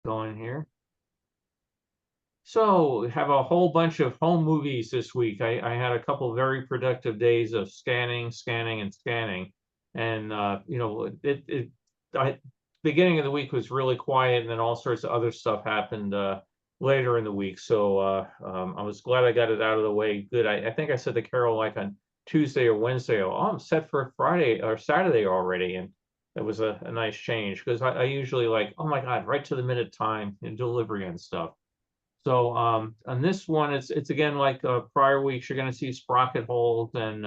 going here. So we have a whole bunch of home movies this week. I had a couple very productive days of scanning, and scanning. And beginning of the week was really quiet, and then all sorts of other stuff happened later in the week. So I was glad I got it out of the way. Good. I think I said to Carol like on Tuesday or Wednesday, oh, I'm set for Friday or Saturday already. And it was a nice change because I usually like, oh my God, right to the minute time and delivery and stuff. So on this one, it's again like prior weeks, you're going to see sprocket holes and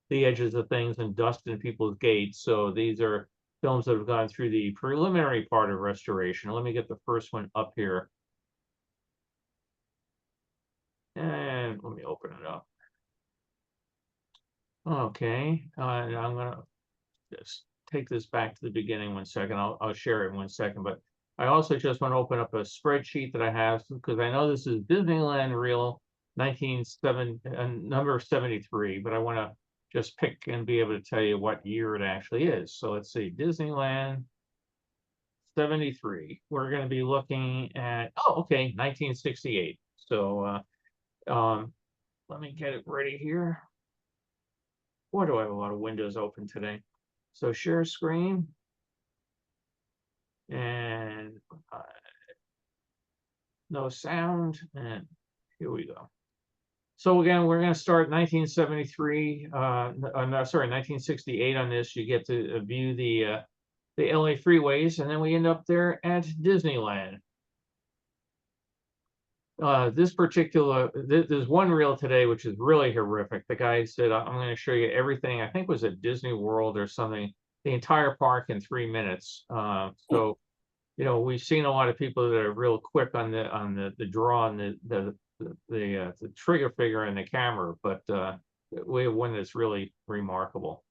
the edges of things and dust in people's gates. So these are films that have gone through the preliminary part of restoration. Let me get the first one up here. And let me open it up. Okay, and I'm going to just take this back to the beginning 1 second. I'll share it in 1 second, but I also just want to open up a spreadsheet that I have because I know this is Disneyland Reel 1970, number 73, but I want to just pick and be able to tell you what year it actually is. So let's see, Disneyland 73. We're going to be looking at, oh, okay, 1968. So let me get it ready here. Boy, do I have a lot of windows open today. So share screen. And no sound, and here we go. So again, we're going to start 1973. No, sorry, 1968 on this. You get to view the LA freeways, and then we end up there at Disneyland. This particular, there's one reel today which is really horrific. The guy said, "I'm going to show you everything." I think it was at Disney World or something. The entire park in 3 minutes. So. We've seen a lot of people that are real quick on the draw and the trigger finger and the camera, but we have one that's really remarkable.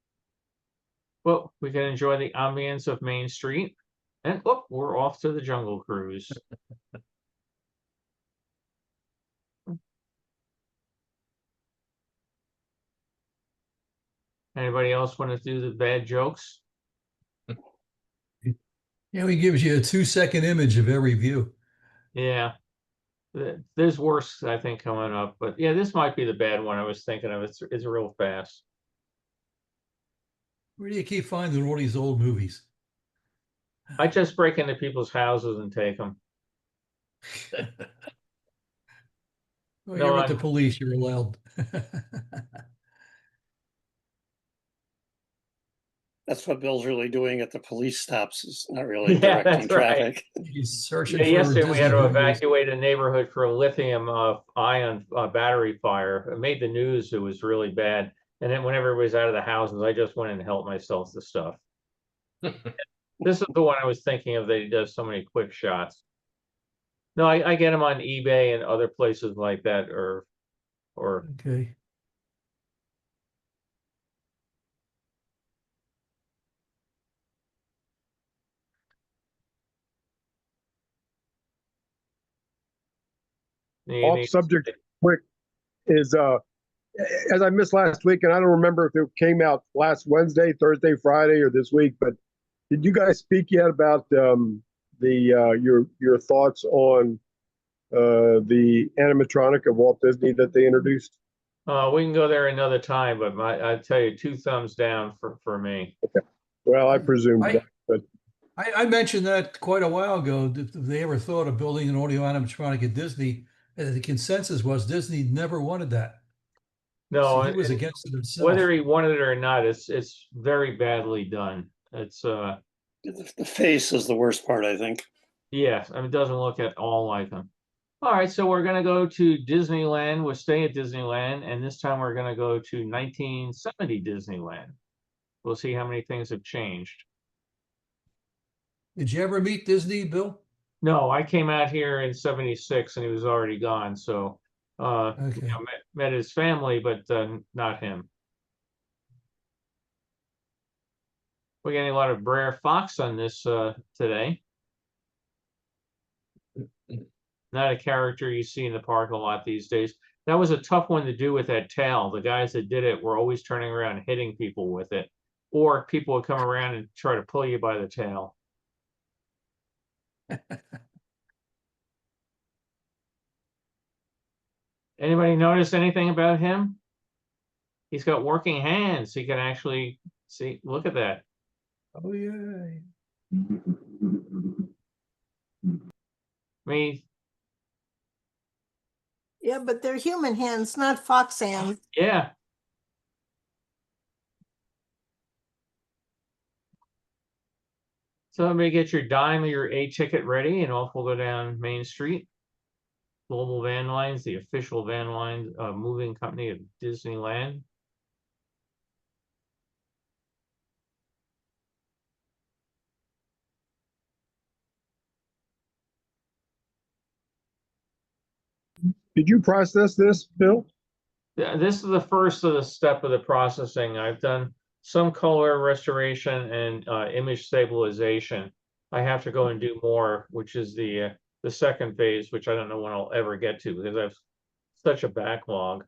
Well, we can enjoy the ambience of Main Street, and we're off to the Jungle Cruise. Anybody else want to do the bad jokes? Yeah, he gives you a 2-second image of every view. Yeah, there's worse, I think, coming up, but yeah, this might be the bad one I was thinking of. It's real fast. Where do you keep finding all these old movies? I just break into people's houses and take them. Well, you're with the police, you're allowed. That's what Bill's really doing at the police stops, is not really directing traffic. Right. He's searching for yesterday Disney we had to movies. evacuate a neighborhood for a lithium ion battery fire. It made the news. It was really bad. And then when everybody's out of the houses, I just went and helped myself to stuff. This is the one I was thinking of that he does so many quick shots. No, I get them on eBay and other places like that, or okay. Off subject quick is as I missed last week, and I don't remember if it came out last Wednesday, Thursday, Friday, or this week, but did you guys speak yet about your thoughts on the animatronic of Walt Disney that they introduced? We can go there another time, but I tell you, 2 thumbs down for me. Okay. Well, I presume that, but I mentioned that quite a while ago. If they ever thought of building an audio animatronic at Disney, the consensus was Disney never wanted that. No, so he was against it himself. Whether he wanted it or not, it's very badly done. It's the face is the worst part, I think. Yes, I mean, it doesn't look at all like him. All right, so we're going to go to Disneyland. We'll stay at Disneyland, and this time we're going to go to 1970 Disneyland. We'll see how many things have changed. Did you ever meet Disney, Bill? No, I came out here in 76 and he was already gone. So okay. Met his family, but not him. We're getting a lot of Brer Fox on this today. Not a character you see in the park a lot these days. That was a tough one to do with that tail. The guys that did it were always turning around and hitting people with it. Or people would come around and try to pull you by the tail. Anybody notice anything about him? He's got working hands. He can actually see. Look at that. Oh, yeah. I mean, Yeah, but they're human hands, not fox hands. yeah. So everybody get your dime or your A ticket ready, and off we'll go down Main Street. Global Van Lines, the official van line moving company of Disneyland. Did you process this, Bill? Yeah, this is the first of the step of the processing. I've done some color restoration and image stabilization. I have to go and do more, which is the second phase, which I don't know when I'll ever get to because I have such a backlog.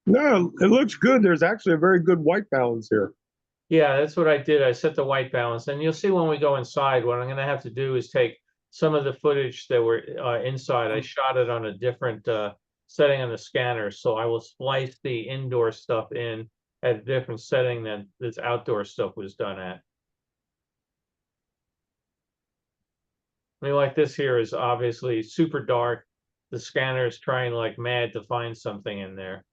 No, it looks good. There's actually a very good white balance here. Yeah, that's what I did. I set the white balance, and you'll see when we go inside, what I'm going to have to do is take some of the footage that were inside. I shot it on a different setting on the scanner, so I will splice the indoor stuff in at a different setting than this outdoor stuff was done at. I mean, like this here is obviously super dark. The scanner is trying like mad to find something in there.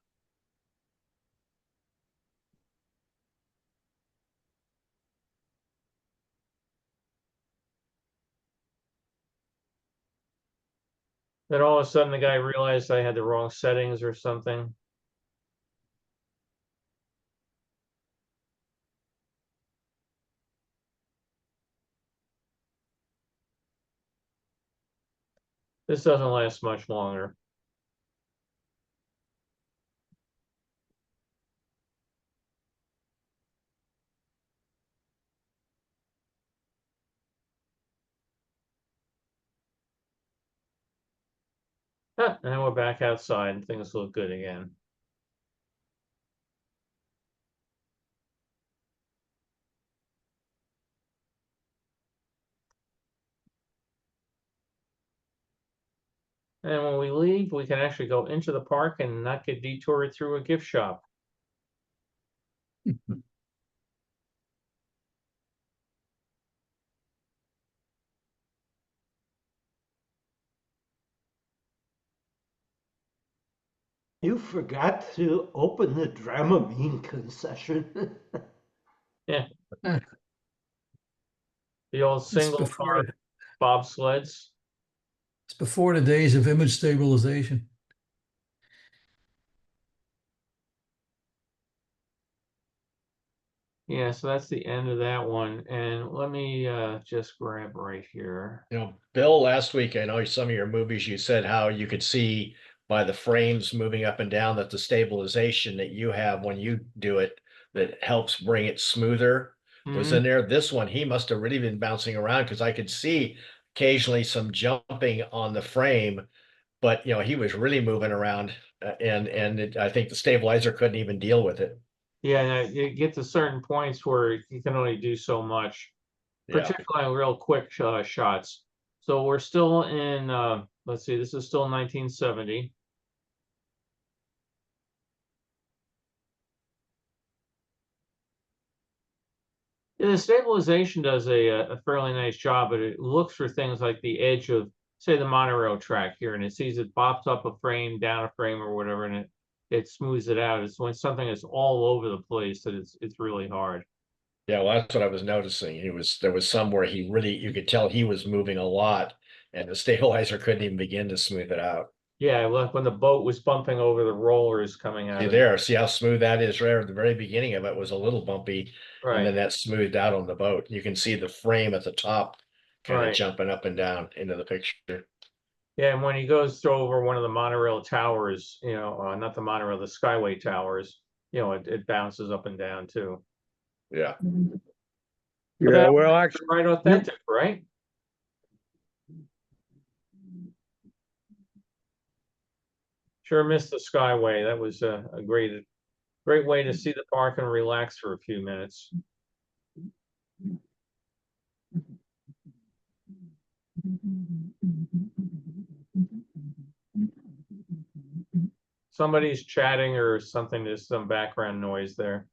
Then all of a sudden the guy realized I had the wrong settings or something. This doesn't last much longer. Ah, and then we're back outside and things look good again. And when we leave, we can actually go into the park and not get detoured through a gift shop. You forgot to open the Dramamine concession. Yeah, Eh, the old It's single car before, bobsleds. it's before the days of image stabilization. Yeah, so that's the end of that one. And let me just grab right here. Bill, last week, I know some of your movies, you said how you could see by the frames moving up and down that the stabilization that you have when you do it, that helps bring it smoother was Mhm. in there. This one, he must have really been bouncing around because I could see occasionally some jumping on the frame, but he was really moving around I think the stabilizer couldn't even deal with it. Yeah, and you get to certain points where you can only do so much, Yeah. particularly on real quick shots. So we're still in, let's see, this is still 1970. Yeah, the stabilization does a fairly nice job, but it looks for things like the edge of, say, the monorail track here, and it sees it bops up a frame, down a frame, or whatever, and it smooths it out. It's when something is all over the place that it's really hard. Yeah, well, that's what I was noticing. There was somewhere you could tell he was moving a lot and the stabilizer couldn't even begin to smooth it out. Yeah, like when the boat was bumping over the rollers coming out See of there, see how smooth that is right at the very beginning of it was a little bumpy and right, then that smoothed out on the boat. You can see the frame at the top kind of right. jumping up and down into the picture. Yeah, and when he goes through over one of the monorail towers, not the monorail, the Skyway towers, it bounces up and down too. Yeah. But Yeah, that well, was actually, right authentic, right? Sure missed the Skyway. That was a great way to see the park and relax for a few minutes. Somebody's chatting or something. There's some background noise there.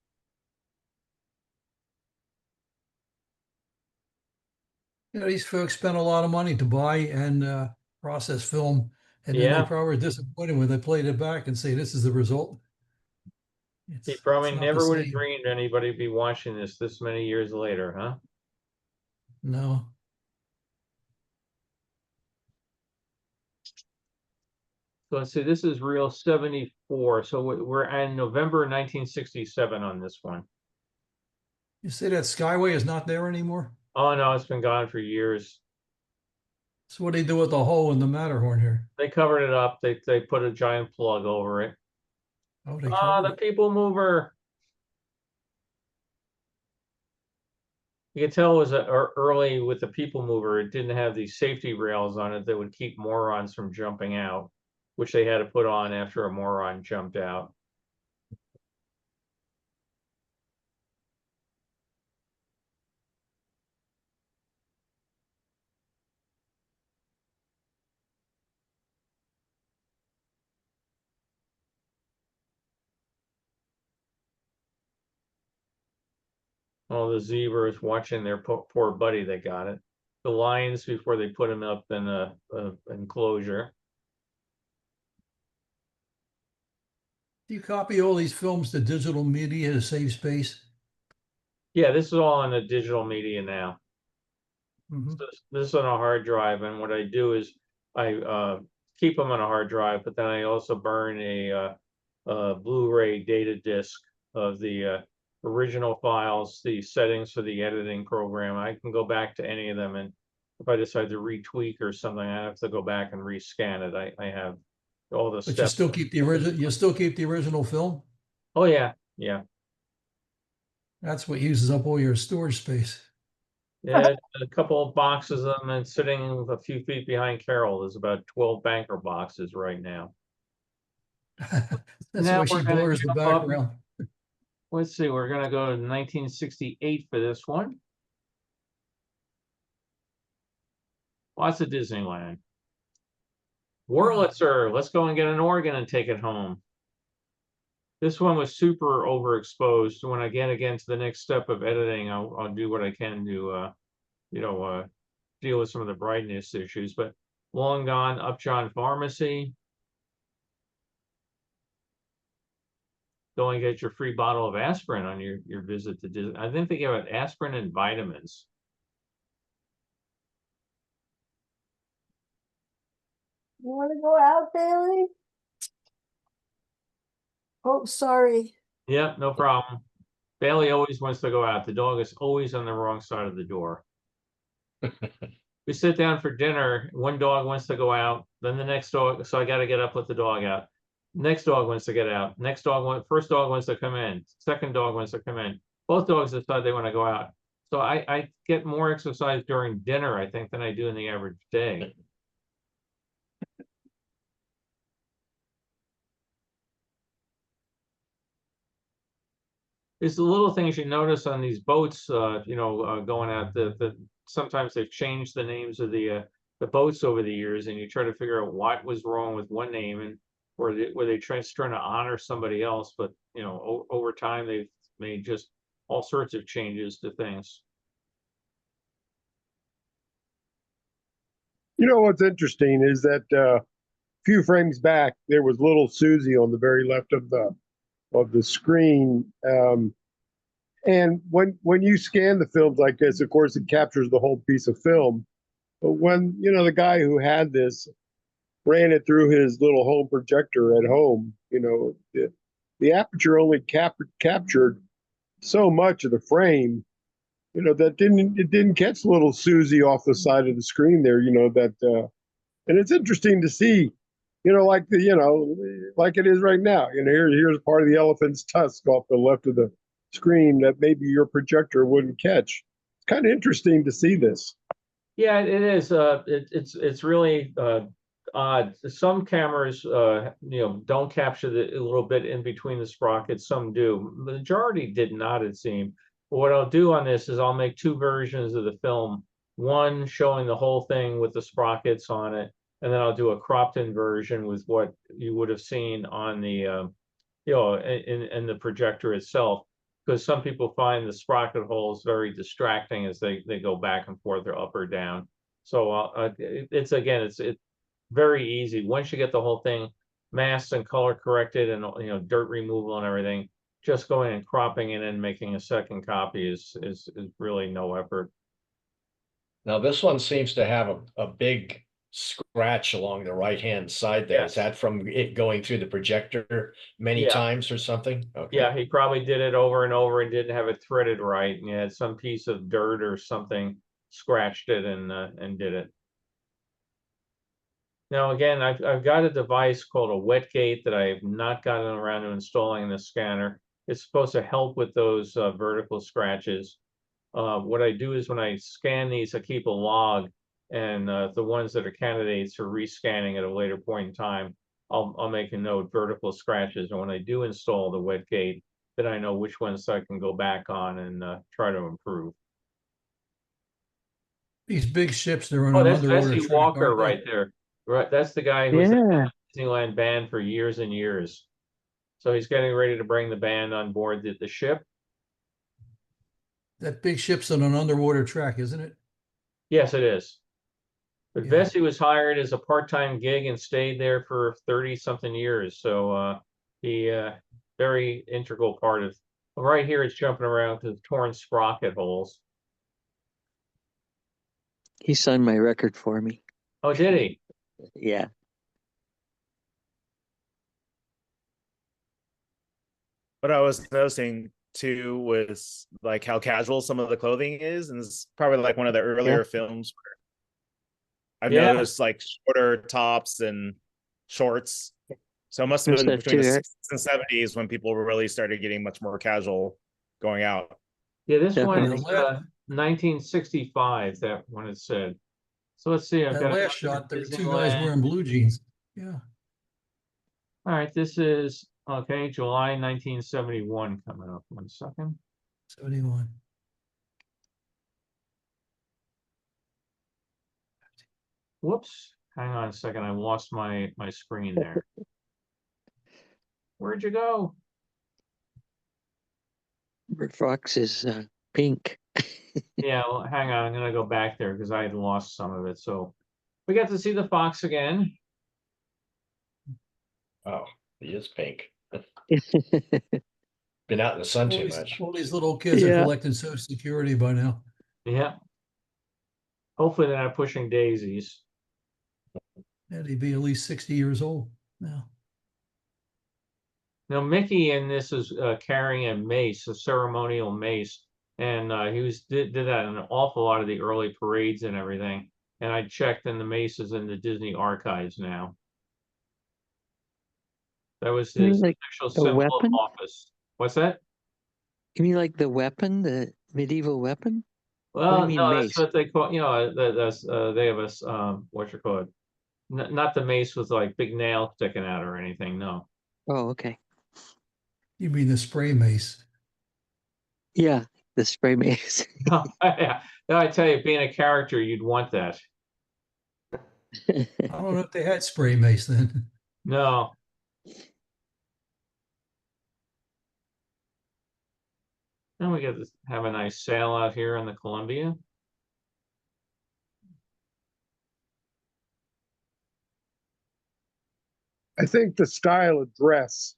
You know, these folks spent a lot of money to buy and process film, and then they Yeah. probably were disappointed when they played it back and say, "This is the result." He It's probably not the never would have same. dreamed anybody would be watching this many years later, huh? No. So let's see, this is reel 74. So we're in November 1967 on this one. You say that Skyway is not there anymore? Oh no, it's been gone for years. So what do they do with the hole in the Matterhorn here? They covered it up. They put a giant plug over it. Oh, they Ah, covered the it. people mover. You can tell it was early with the people mover. It didn't have these safety rails on it that would keep morons from jumping out, which they had to put on after a moron jumped out. All the zebras watching their poor buddy that got it. The lions before they put him up in a enclosure. Do you copy all these films to digital media to save space? Yeah, this is all on the digital media now. Mhm. This is on a hard drive, and what I do is I keep them on a hard drive, but then I also burn a Blu-ray data disc of the original files, the settings for the editing program. I can go back to any of them, and if I decide to retweak or something, I have to go back and rescan it. I have all the But you steps. still keep the original. You still keep the original film. Oh yeah, yeah, That's what uses up all your storage space. yeah. A couple of boxes of them, and sitting a few feet behind Carol. There's about 12 banker boxes right now. That's Now why she we're gonna blurs the jump up. background. Let's see, we're gonna go to 1968 for this one. Lots of Disneyland. Wurlitzer, let's go and get an organ and take it home. This one was super overexposed. When I get again to the next step of editing, I'll do what I can to deal with some of the brightness issues. But Long Gone Upjohn Pharmacy. Go and get your free bottle of aspirin on your visit to Disney. I think they give out aspirin and vitamins. You want to go out, Bailey? Oh, sorry. Yep, no problem. Bailey always wants to go out. The dog is always on the wrong side of the door. We sit down for dinner. One dog wants to go out, then the next dog. So I got to get up, let the dog out. Next dog wants to get out. First dog wants to come in. Second dog wants to come in. Both dogs decide they want to go out. So I get more exercise during dinner, I think, than I do in the average day. It's the little things you notice on these boats, going out. The sometimes they've changed the names of the boats over the years, and you try to figure out what was wrong with one name, and were they trying to honor somebody else. But over time they've made just all sorts of changes to things. You know what's interesting is that a few frames back there was little Susie on the very left of the screen. And when you scan the films like this, of course, it captures the whole piece of film. But when the guy who had this ran it through his little home projector at home, the aperture only captured so much of the frame, that it didn't catch little Susie off the side of the screen there, and it's interesting to see, like like it is right now. Here's part of the elephant's tusk off the left of the screen that maybe your projector wouldn't catch. It's kind of interesting to see this. Yeah, it is. It's really odd. Some cameras, don't capture a little bit in between the sprockets. Some do. The majority did not, it seemed. But what I'll do on this is I'll make two versions of the film. One showing the whole thing with the sprockets on it, and then I'll do a cropped in version with what you would have seen on the in the projector itself, because some people find the sprocket holes very distracting as they go back and forth or up or down. So it's very easy once you get the whole thing masked and color corrected and dirt removal and everything. Just going and cropping it and making a second copy is really no effort. Now this one seems to have a big scratch along the right-hand side there. Is Yes. that from it going through the projector many Yeah. times or something? Okay. Yeah, he probably did it over and over and didn't have it threaded right, and he had some piece of dirt or something scratched it and did it. Now again, I've got a device called a wet gate that I have not gotten around to installing in the scanner. It's supposed to help with those vertical scratches. What I do is when I scan these, I keep a log, and the ones that are candidates for rescanning at a later point in time, I'll make a note, vertical scratches, and when I do install the wet gate, then I know which ones I can go back on and try to improve. These big ships, they're on Oh, an that's underwater Bessie track, Walker aren't they? right there. Right, that's the guy who was in Yeah. the Disneyland band for years and years. So he's getting ready to bring the band on board the ship. That big ship's on an underwater track, isn't it? Yes, it is. But Yeah. Bessie was hired as a part-time gig and stayed there for 30-something years. So he very integral part of. Right here, it's jumping around to the torn sprocket holes. He signed my record for me. Oh, did he? Yeah. What I was noticing too was like how casual some of the clothing is, and it's probably like one of the earlier films where I've Yeah. noticed like shorter tops and shorts. So it must have Noticed been that between too, the Eric. 60s and 70s when people really started getting much more casual going out. Yeah, this one Definitely. is 1965, that one it said. So let's see. I've That got last shot, there were two guys Disneyland. wearing blue jeans. Yeah. All right, this is okay, July 1971 coming up. 1 second. 71. Whoops. Hang on a second. I lost my screen there. Where'd you go? Rick Fox is pink. Yeah, well, hang on. I'm gonna go back there because I had lost some of it. So we got to see the fox again. Oh, he is pink. Been out in the sun too much. All these little kids are Yeah. collecting Social Security by now. Yeah. Hopefully they're not pushing daisies. Yeah, they'd be at least 60 years old now. Now Mickey in this is carrying a mace, a ceremonial mace, and he did that in an awful lot of the early parades and everything. And I checked, and the mace is in the Disney archives now. That was You mean his like official the symbol weapon? of office. What's that? You mean like the weapon, the medieval weapon? Well, do you mean no, mace? that's what they call. That's they have a what you call it? Not the mace with like big nail sticking out or anything. No. Oh, okay. You mean the spray mace? Yeah, the spray mace. No, yeah. No, I tell you, being a character, you'd want that. I don't know if they had spray mace then. No. Then we get to have a nice sail out here on the Columbia. I think the style of dress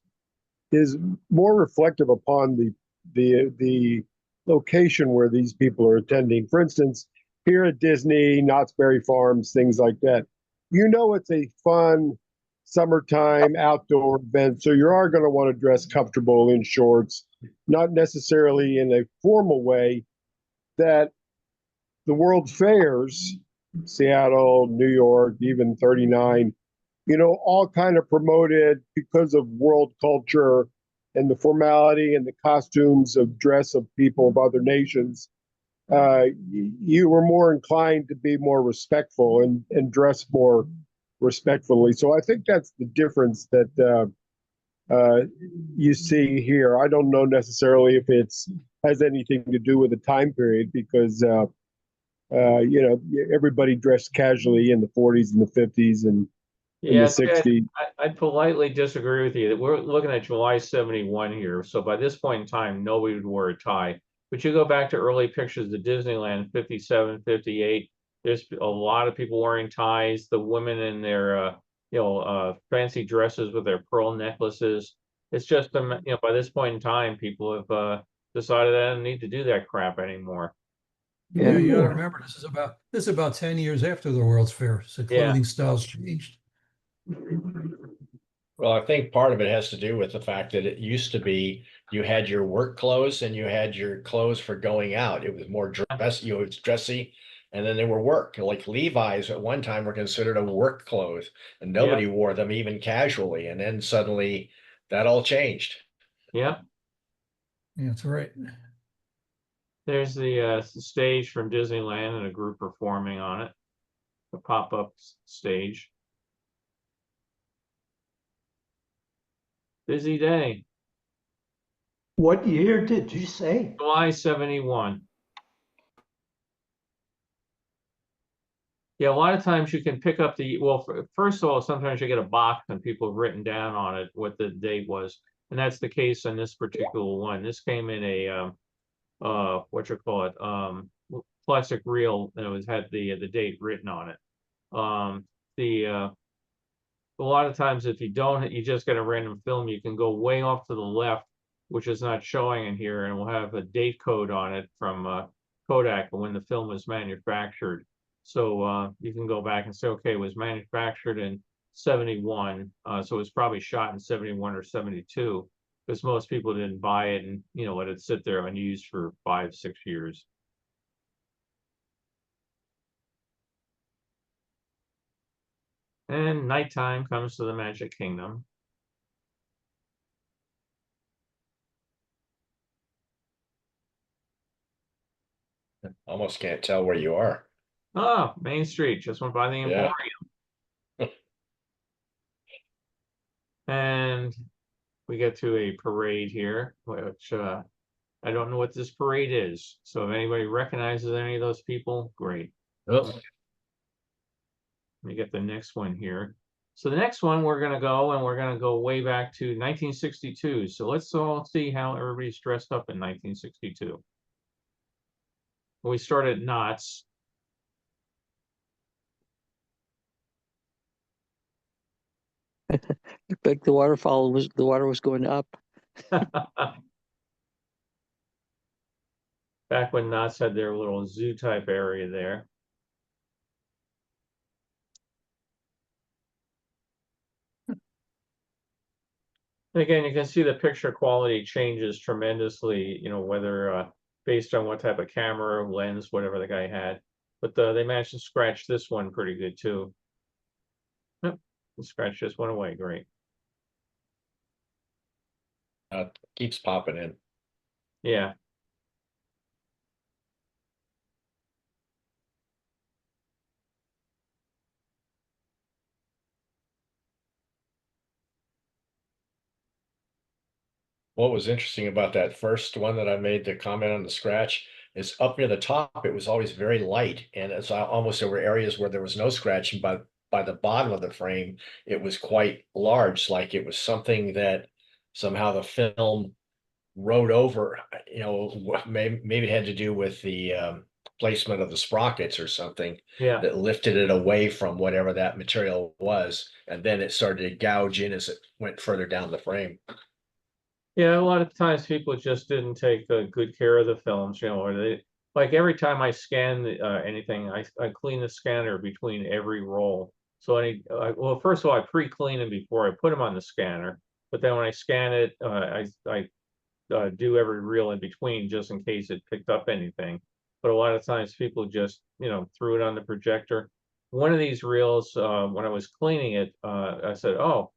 is more reflective upon the location where these people are attending. For instance, here at Disney, Knott's Berry Farms, things like that. You know, it's a fun summertime outdoor event, so you are going to want to dress comfortable in shorts, not necessarily in a formal way that the World Fairs, Seattle, New York, even 39, all kind of promoted because of world culture and the formality and the costumes of dress of people of other nations. You were more inclined to be more respectful and dress more respectfully. So I think that's the difference that you see here. I don't know necessarily if it's has anything to do with the time period because everybody dressed casually in the 40s and the 50s and in Yeah, the 60s. I'd politely disagree with you that we're looking at July 71 here. So by this point in time, nobody would wear a tie. But you go back to early pictures of Disneyland, 57, 58, there's a lot of people wearing ties, the women in their, fancy dresses with their pearl necklaces. It's just, by this point in time, people have decided I don't need to do that crap anymore. Yeah, you gotta remember, this is about 10 years after the World's Fair, so Yeah. clothing styles changed. Well, I think part of it has to do with the fact that it used to be you had your work clothes and you had your clothes for going out. It was more it's dressy, and then they were work. Like Levi's at one time were considered a work clothes, and nobody wore them even casually. And then suddenly that all changed. Yeah. Yeah, that's right. There's the stage from Disneyland and a group performing on it, the pop-up stage. Busy day. What year did you say? July 71. Yeah, a lot of times you can pick up first of all, sometimes you get a box and people have written down on it what the date was. And that's the case on this particular one. This came in a, plastic reel, and it had the date written on it. A lot of times if you don't, you just get a random film, you can go way off to the left, which is not showing in here, and we'll have a date code on it from Kodak when the film was manufactured. So you can go back and say, okay, it was manufactured in 71, so it was probably shot in 71 or 72, because most people didn't buy it and let it sit there unused for 5-6 years. And nighttime comes to the Magic Kingdom. Almost can't tell where you are. Oh, Main Street, just went by the Emporium. And we get to a parade here, which I don't know what this parade is. So if anybody recognizes any of those people, great. Oh. Let me get the next one here. So the next one we're going to go way back to 1962. So let's all see how everybody's dressed up in 1962. We start at Knott's. Like the water was going up. Back when Knott's had their little zoo type area there. And again, you can see the picture quality changes tremendously, whether based on what type of camera, lens, whatever the guy had. But they managed to scratch this one pretty good too. Yep, the scratch just went away. Great. Keeps popping in. Yeah. What was interesting about that first one that I made the comment on the scratch is up near the top, it was always very light. And it's almost there were areas where there was no scratch. And by the bottom of the frame, it was quite large, like it was something that somehow the film rode over, maybe it had to do with the placement of the sprockets or something that lifted it away from whatever that material was. And then it started to gouge in as it went further down the frame. Yeah, a lot of times people just didn't take good care of the films, or they like every time I scan anything, I clean the scanner between every roll. So well, first of all, I pre-clean them before I put them on the scanner, but then when I scan it, I do every reel in between just in case it picked up anything. But a lot of times people just threw it on the projector. One of these reels, when I was cleaning it, I said, oh,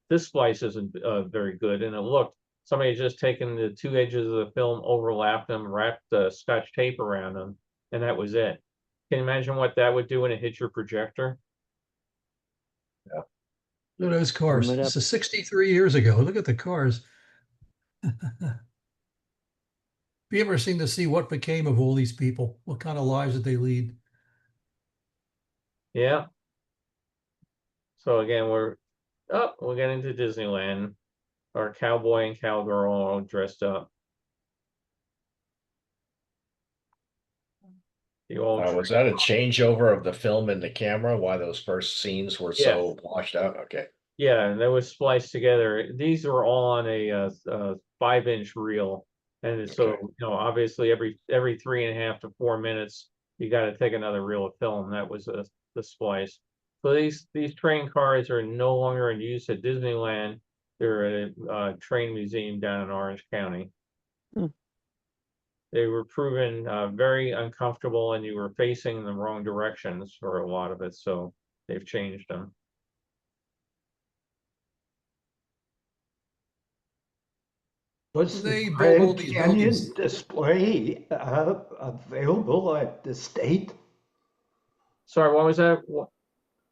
this splice isn't very good. And it looked, somebody had just taken the two edges of the film, overlapped them, wrapped Scotch tape around them, and that was it. Can you imagine what that would do when it hit your projector? Yeah. Look at those cars. This is 63 years ago. Look at the cars. be interesting to see what became of all these people, what kind of lives did they lead. Yeah. So again, we're getting to Disneyland. Our cowboy and cowgirl all dressed up. The old Was that a changeover of the film and the camera? Why those first scenes were so washed out? Okay. Yeah, and they was spliced together. These were all on a 5-inch reel, and so Okay. obviously every 3.5 to 4 minutes you got to take another reel of film. That was the splice. So these train cars are no longer in use at Disneyland. They're at a train museum down in Orange County. Hmm. They were proven very uncomfortable, and you were facing in the wrong directions for a lot of it. So they've changed them. Was the They built all Grand these Canyon buildings. display available at the state? Sorry, what was that?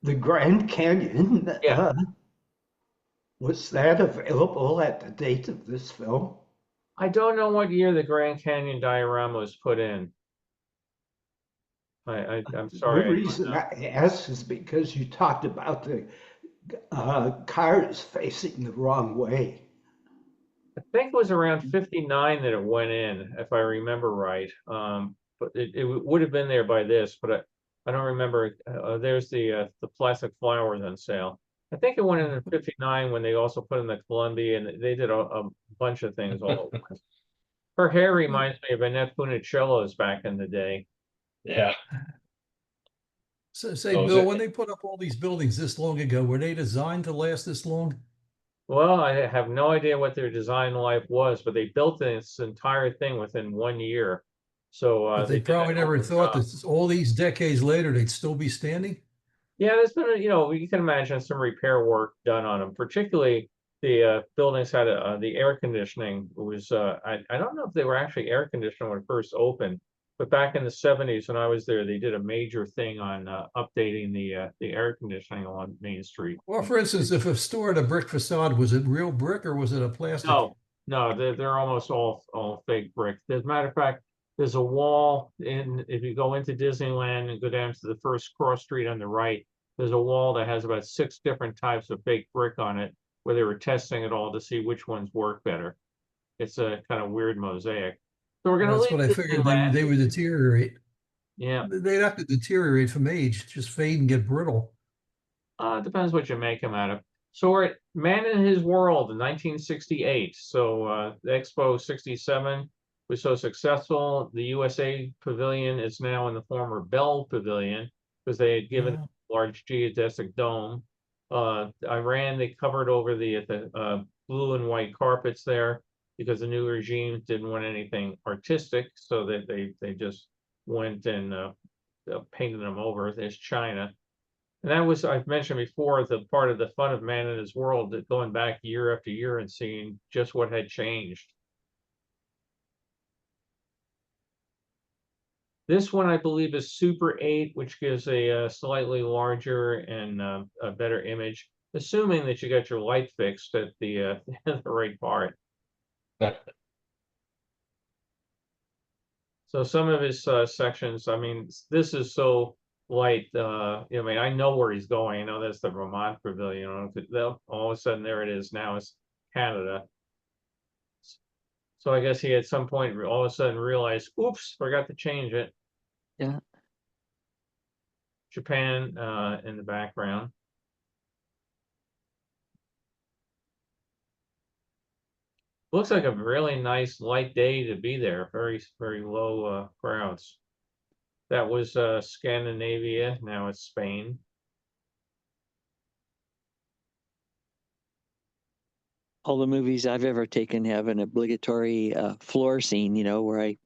The Grand Canyon, Yeah. was that available at the date of this film? I don't know what year the Grand Canyon diorama was put in. I'm sorry. The reason I ask is because you talked about the cars facing the wrong way. I think it was around 59 that it went in, if I remember right. But it would have been there by this, but I don't remember. There's the plastic flowers on sale. I think it went in 59 when they also put in the Columbia, and they did a bunch of things all at once. Her hair reminds me of Annette Funicello's back in the day. Yeah. So say, Oh, is Bill, it- when they put up all these buildings this long ago, were they designed to last this long? Well, I have no idea what their design life was, but they built this entire thing within 1 year. So But they did a probably never hell of a thought job. that all these decades later, they'd still be standing. Yeah, there's been, you can imagine some repair work done on them. Particularly the buildings had the air conditioning was I don't know if they were actually air conditioned when it first opened, but back in the 70s when I was there, they did a major thing on updating the air conditioning on Main Street. Well, for instance, if a store had a brick facade, was it real brick or was it a plastic? No, they're almost all fake brick. As a matter of fact, there's a wall if you go into Disneyland and go down to the first cross street on the right, there's a wall that has about 6 different types of fake brick on it, where they were testing it all to see which ones work better. It's a kind of weird mosaic. So we're gonna That's leave what I figured they would deteriorate. Yeah. They'd have to deteriorate from age, just fade and get brittle. It depends what you make them out of. So we're at Man in His World in 1968. So the Expo 67 was so successful. The USA Pavilion is now in the former Bell Pavilion because they had given it a large geodesic dome. Iran, they covered over the blue and white carpets there because the new regime didn't want anything artistic, so that they just went and painted them over. There's China. And that was, I've mentioned before, the part of the fun of Man in His World, that going back year after year and seeing just what had changed. This one, I believe, is Super 8, which gives a slightly larger and a better image, assuming that you got your light fixed at the the right part. So some of his sections, I mean, this is so light. I mean, I know where he's going. I know that's the Vermont Pavilion. All of a sudden, there it is. Now it's Canada. So I guess he at some point all of a sudden realized, oops, forgot to change it. Yeah. Japan in the background. Looks like a really nice light day to be there. Very, very low crowds. That was Scandinavia. Now it's Spain. All the movies I've ever taken have an obligatory floor scene, where I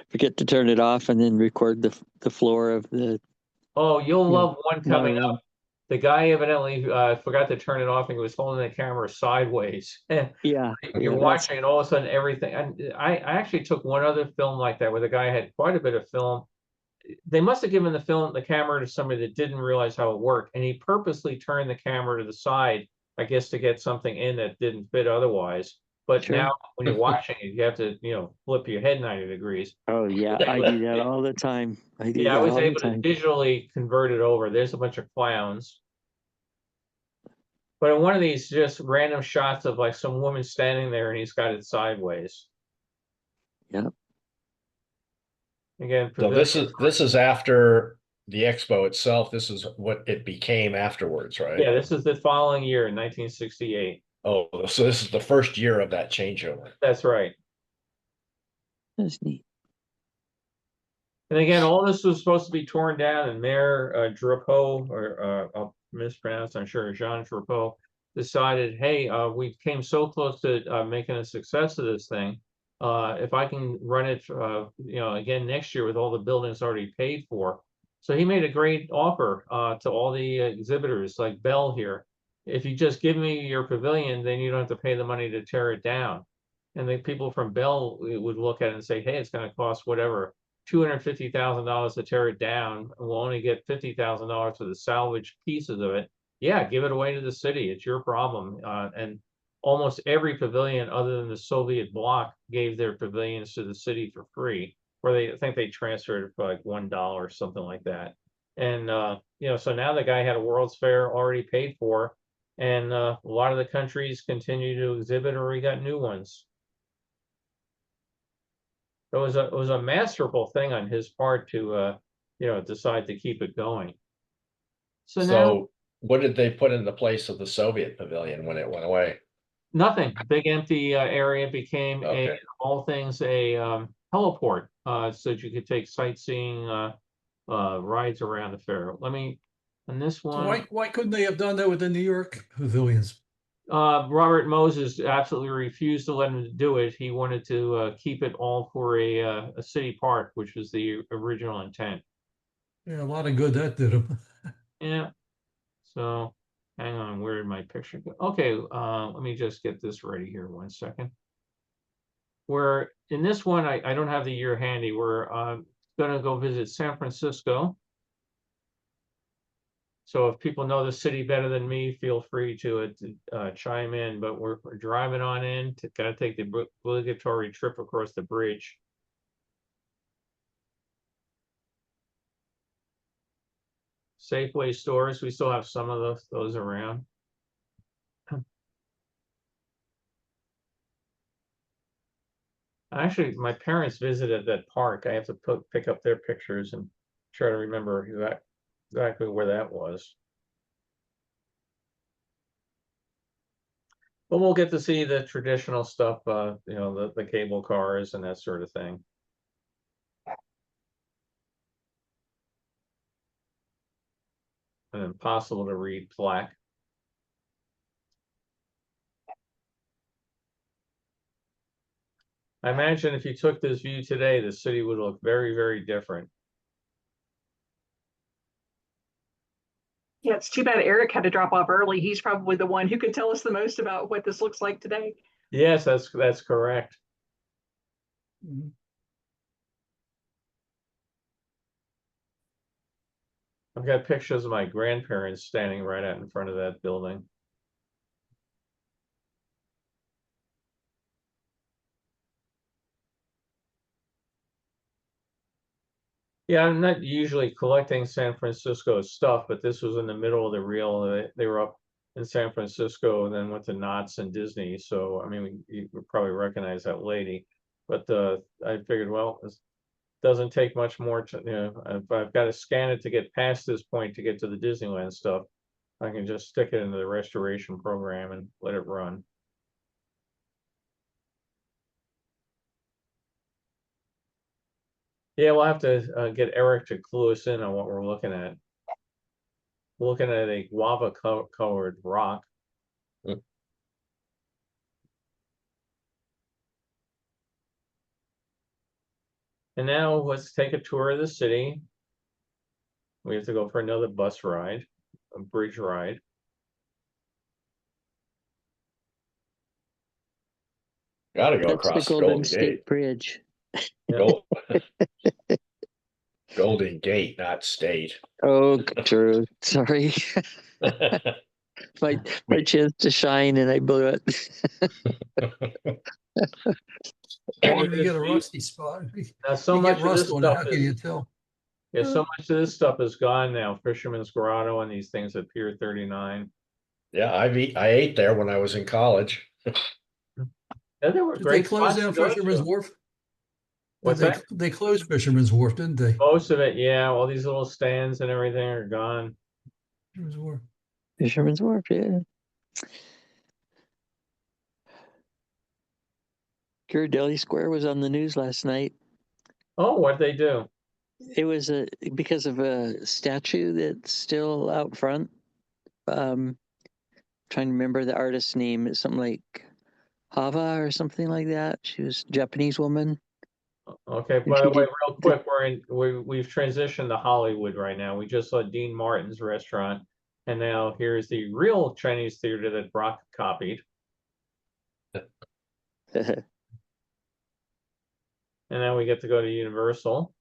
forget to turn it off and then record the floor of the. Oh, you'll love one coming monorail. up. The guy evidently forgot to turn it off and was holding the camera sideways. Yeah. You're watching and all of a sudden everything. And I actually took one other film like that where the guy had quite a bit of film. They must have given the camera to somebody that didn't realize how it worked. And he purposely turned the camera to the side, I guess, to get something in that didn't fit otherwise. But Sure. now when you're watching it, you have to, flip your head 90 degrees. Oh yeah, I do that all the time. I do Yeah, I that was all the able to time. digitally convert it over. There's a bunch of clowns. But in one of these just random shots of like some woman standing there and he's got it sideways. Yep. Again, So this is after the expo itself. This is what it became afterwards, right? yeah, this is the following year in 1968. Oh, so this is the first year of that changeover. That's right. That's neat. And again, all this was supposed to be torn down, and Mayor Drapeau, or I'll mispronounce, I'm sure, Jean Drapeau, decided, hey, we came so close to making a success of this thing. If I can run it, again next year with all the buildings already paid for. So he made a great offer to all the exhibitors like Bell here. If you just give me your pavilion, then you don't have to pay the money to tear it down. And the people from Bell would look at it and say, hey, it's going to cost whatever, $250,000 to tear it down. We'll only get $50,000 for the salvage pieces of it. Yeah, give it away to the city. It's your problem. And almost every pavilion other than the Soviet bloc gave their pavilions to the city for free, or I think they transferred it for like $1 or something like that. And, so now the guy had a World's Fair already paid for, and a lot of the countries continue to exhibit, or we got new ones. It was a masterful thing on his part to, decide to keep it going. So now what did they put in the place of the Soviet pavilion when it went away? nothing. Big empty area became Okay. all things a heliport, so that you could take sightseeing rides around the fair. On this So one, why couldn't they have done that with the New York pavilions? Robert Moses absolutely refused to let him do it. He wanted to keep it all for a city park, which was the original intent. Yeah, a lot of good that did them. Yeah. So hang on, where did my picture go? Okay, let me just get this ready here 1 second. Where in this one, I don't have the year handy. We're gonna go visit San Francisco. So if people know the city better than me, feel free to chime in, but we're driving on in, gotta take the obligatory trip across the bridge. Safeway stores, we still have some of those around. Actually, my parents visited that park. I have to pick up their pictures and try to remember exactly where that was. But we'll get to see the traditional stuff, the cable cars and that sort of thing. An impossible to read plaque. I imagine if you took this view today, the city would look very, very different. Yeah, it's too bad Eric had to drop off early. He's probably the one who could tell us the most about what this looks like today. Yes, that's correct. Mhm. I've got pictures of my grandparents standing right out in front of that building. Yeah, I'm not usually collecting San Francisco stuff, but this was in the middle of the reel. They were up in San Francisco and then went to Knott's and Disney. So, I mean, you would probably recognize that lady. But I figured, well, it doesn't take much more to, if I've got to scan it to get past this point to get to the Disneyland stuff, I can just stick it into the restoration program and let it run. Yeah, we'll have to get Eric to clue us in on what we're looking at. We're looking at a guava colored rock. Mm. And now let's take a tour of the city. We have to go for another bus ride, a bridge ride. Gotta go That's the across the Golden Golden State Gate. Bridge. Golden Gate, not state. Oh, true. Sorry. my chance to shine, and I blew it. Or you get a rusty spot. Now, so You much get of rust this on it, stuff how can you is, tell? yeah, so much of this stuff is gone now. Fisherman's Grotto and these things at Pier 39. Yeah, I ate there when I was in college. Yeah, they were Did they great close spots down to go Fisherman's to. Wharf? What's that? They closed Fisherman's Wharf, didn't they? Most of it, yeah. All these little stands and everything are gone. Fisherman's Wharf. Fisherman's Wharf, yeah. Ghirardelli Square was on the news last night. Oh, what'd they do? It was because of a statue that's still out front. Trying to remember the artist's name. It's something like Hava or something like that. She was a Japanese woman. Okay, by the way, real quick, we've transitioned to Hollywood right now. We just saw Dean Martin's restaurant, and now here's the real Chinese theater that Brock copied. And then we get to go to Universal.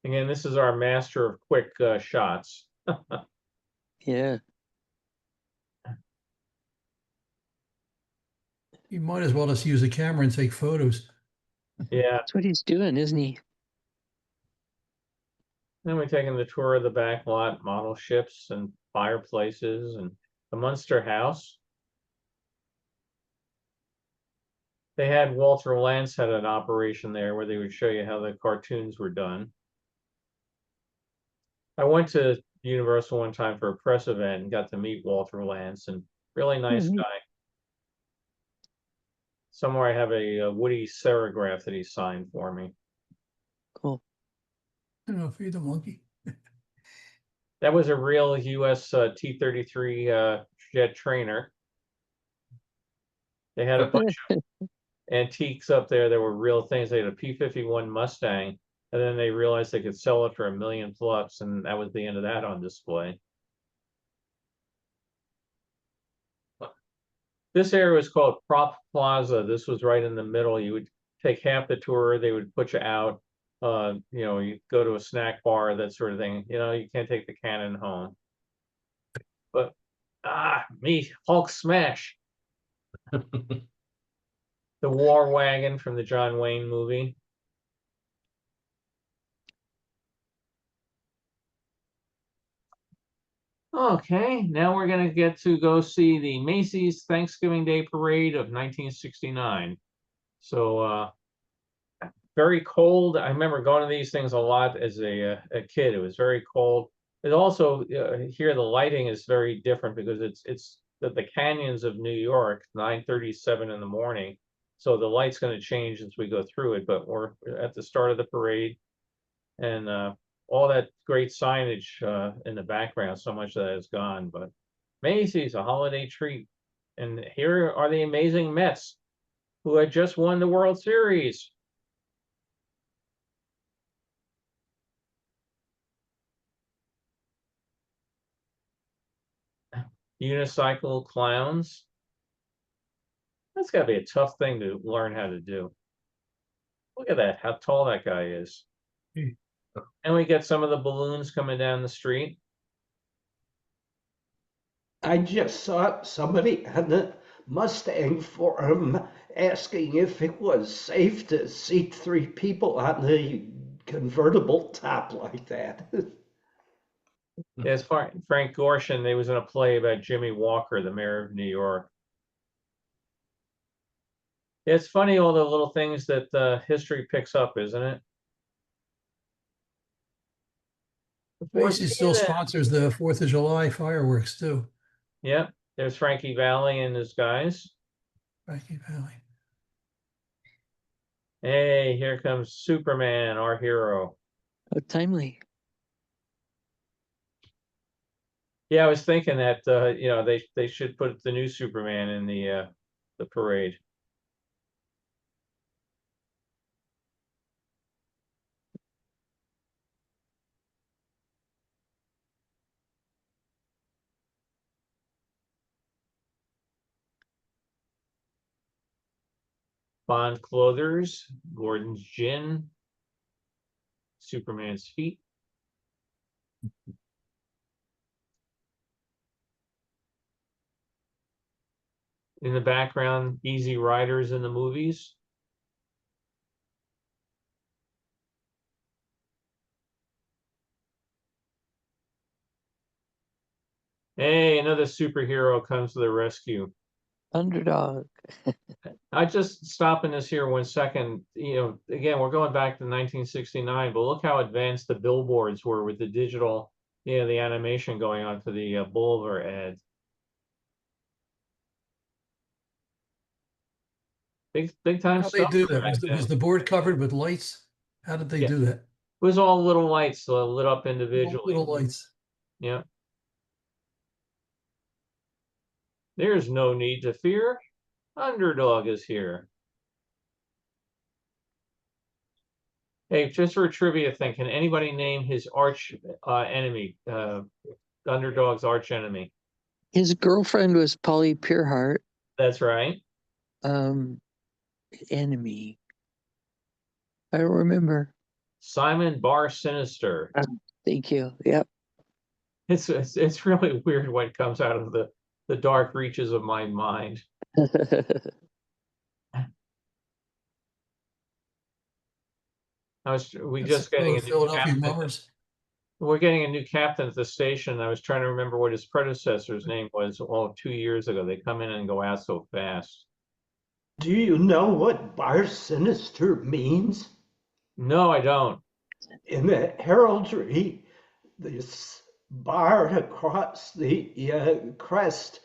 Again, this is our master of quick shots. Yeah. You might as well just use a camera and take photos. Yeah. That's what he's doing, isn't he? Then we're taking the tour of the back lot, model ships and fireplaces and the Munster House. They had Walter Lantz had an operation there where they would show you how the cartoons were done. I went to Universal one time for a press event and got to meet Walter Lantz, and really nice guy. Somewhere I have a Woody serograph that he signed for me. Cool. I don't know, feed the monkey. That was a real US T-33 jet trainer. They had a bunch of antiques up there that were real things. They had a P-51 Mustang, and then they realized they could sell it for $1 million plus, and that was the end of that on display. This area was called Prop Plaza. This was right in the middle. You would take half the tour, they would put you out. You know, you go to a snack bar, that sort of thing. You know, you can't take the cannon home. But me, Hulk smash. The War Wagon from the John Wayne movie. Okay, now we're gonna get to go see the Macy's Thanksgiving Day Parade of 1969. So very cold. I remember going to these things a lot as a kid. It was very cold. It also here the lighting is very different because it's the canyons of New York, 9:37 in the morning. So the light's going to change as we go through it. But we're at the start of the parade, and all that great signage in the background. So much of that is gone. But Macy's, a holiday treat, and here are the amazing Mets, who had just won the World Series. Unicycle clowns. That's got to be a tough thing to learn how to do. Look at that, how tall that guy is. And we get some of the balloons coming down the street. I just saw somebody on a Mustang forum asking if it was safe to seat 3 people on a convertible top like that. Yeah, it's Frank Gorshin. They was in a play about Jimmy Walker, the mayor of New York. Yeah, it's funny all the little things that history picks up, isn't it? Macy's still sponsors the 4th of July fireworks too. Yep, there's Frankie Valli and his guys. Frankie Valli. Hey, here comes Superman, our hero. Oh, timely. Yeah, I was thinking that you know, they should put the new Superman in the parade. Bond Clothers, Gordon's Gin, Superman's Feet. in the background, Easy Riders in the movies. Hey, another superhero comes to the rescue. Underdog. I just stopping this here 1 second. Again, we're going back to 1969, but look how advanced the billboards were with the digital, the animation going on for the Boulevard ad. Big time How they stuff do for that? back Was then. the board covered with lights? How did they Yeah. do that? It was all little lights lit up individually. Little lights. Yeah. There's no need to fear. Underdog is here. Hey, just for a trivia thing, can anybody name his arch enemy, Underdog's arch enemy? His girlfriend was Polly Pierhart. That's right. Enemy. I don't remember. Simon Bar Sinister. Thank you. Yep. It's really weird what comes out of the dark reaches of my mind. We just getting a new Philadelphia captain. Mummers. We're getting a new captain at the station. I was trying to remember what his predecessor's name was. 2 years ago. They come in and go out so fast. Do you know what Bar Sinister means? No, I don't. In the heraldry, this bar across the crest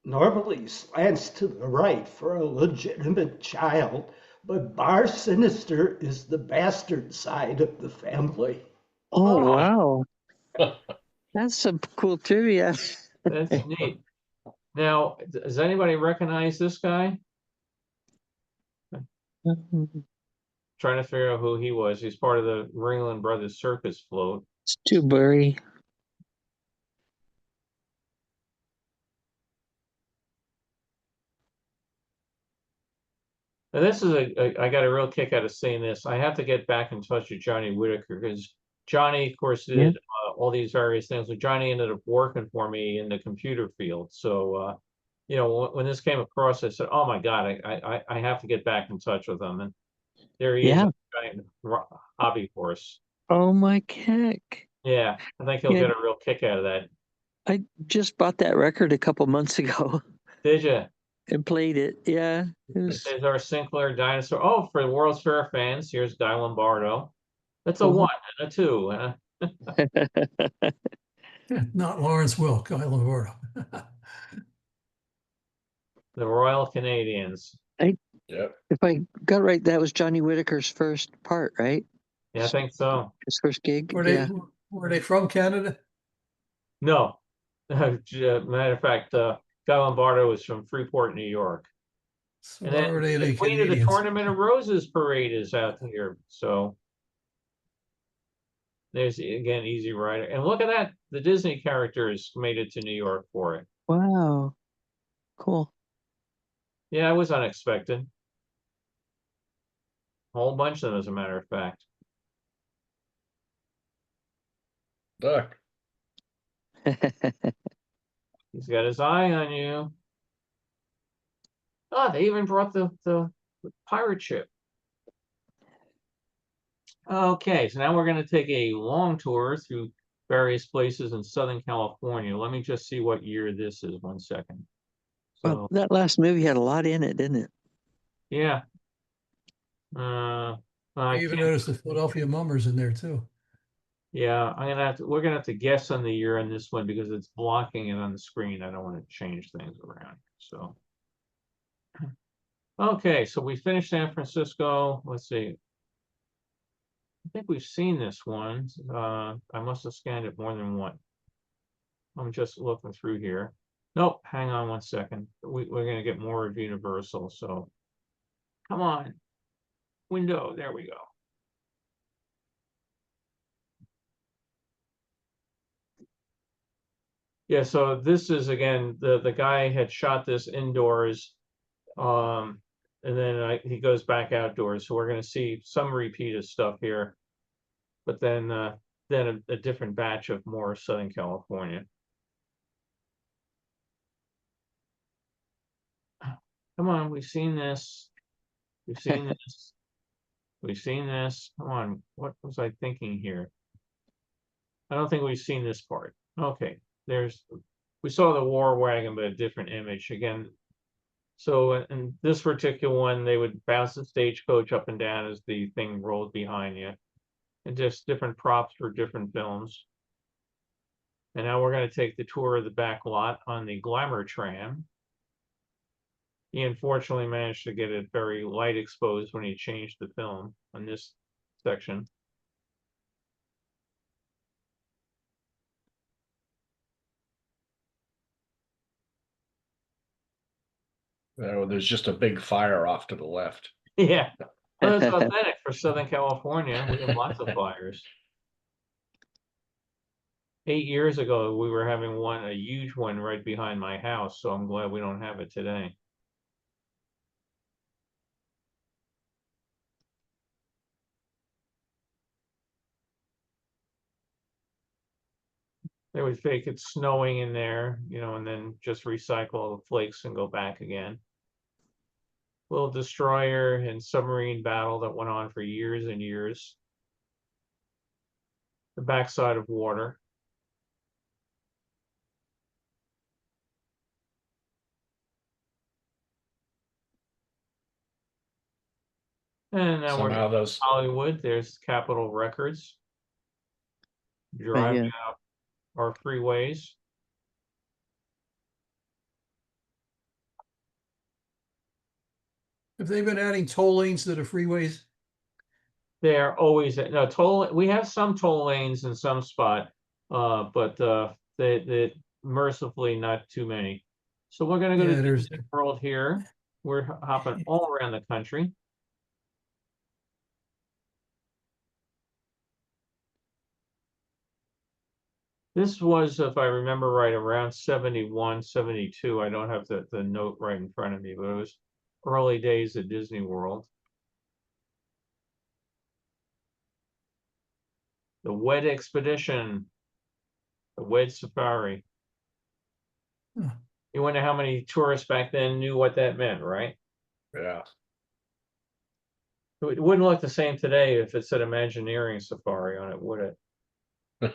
normally slants to the right for a legitimate child, but Bar Sinister is the bastard side of the family. Oh, wow. That's some cool trivia. That's neat. Now, does anybody recognize this guy? Trying to figure out who he was. He's part of the Ringling Brothers Circus float. It's too blurry. And this is I got a real kick out of seeing this. I have to get back in touch with Johnny Whitaker because Johnny, of course, did all these various things. But Johnny ended up working for me in the computer field. So, when this came across, I said, "Oh my God, I have to get back in touch with him." And there he is, a giant hobby horse. Oh my heck. Yeah, I think he'll get a real kick out of that. I just bought that record a couple months ago. Did you? And played it. Yeah. This is our Sinclair dinosaur. Oh, for the World's Fair fans, here's Guy Lombardo. That's a 1 and a 2. Not Lawrence Wilk, Guy Lombardo. The Royal Canadians. If I got it right, that was Johnny Whitaker's first part, right? Yeah, I think so. His first gig. Were they from Canada? No. Matter of fact, Guy Lombardo was from Freeport, New York. So and then the Queen of the Tournament of Roses parade is out here. So there's again Easy Rider. And look at that. The Disney characters made it to New York for it. Wow. Cool. Yeah, it was unexpected. A whole bunch of them, as a matter of fact. Duck. He's got his eye on you. Oh, they even brought the pirate ship. Okay, so now we're going to take a long tour through various places in Southern California. Let me just see what year this is. 1 second. So, well, that last movie had a lot in it, didn't it? Yeah. I even noticed the Philadelphia Mummers in there too. Yeah, we're gonna have to guess on the year on this one because it's blocking it on the screen. I don't want to change things around. So, okay, so we finished San Francisco. Let's see. I think we've seen this one. I must have scanned it more than one. I'm just looking through here. Nope, hang on 1 second. We're gonna get more of Universal. So, come on, window. There we go. Yeah, so this is again the guy had shot this indoors, and then he goes back outdoors. So we're going to see some repeated stuff here, but then a different batch of more Southern California. Come on, we've seen this. We've seen this. We've seen this. Come on, what was I thinking here? I don't think we've seen this part. Okay, we saw the war wagon, but a different image again. So in this particular one, they would bounce the stagecoach up and down as the thing rolled behind you, and just different props for different films. And now we're going to take the tour of the back lot on the Glamour tram. He unfortunately managed to get it very light exposed when he changed the film on this section. Oh, there's just a big fire off to the left. Yeah, well, it's authentic for Southern California. We have lots of fires. 8 years ago, we were having a huge one right behind my house, so I'm glad we don't have it today. They would fake it snowing in there, and then just recycle the flakes and go back again. Little destroyer and submarine battle that went on for years and years. The backside of water. And now Somehow we're those Hollywood. There's Capitol Records. Driving out our freeways. Have they been adding toll lanes to the freeways? They're always no toll. We have some toll lanes in some spot, but they mercifully not too many. So we're gonna go to Disney World here. We're hopping all around the country. This was, if I remember right, around 71, 72. I don't have the note right in front of me, but it was early days at Disney World. The Wed Expedition, the Wed Safari. You wonder how many tourists back then knew what that meant, right? Yeah. It wouldn't look the same today if it said Imagineering Safari on it, would it?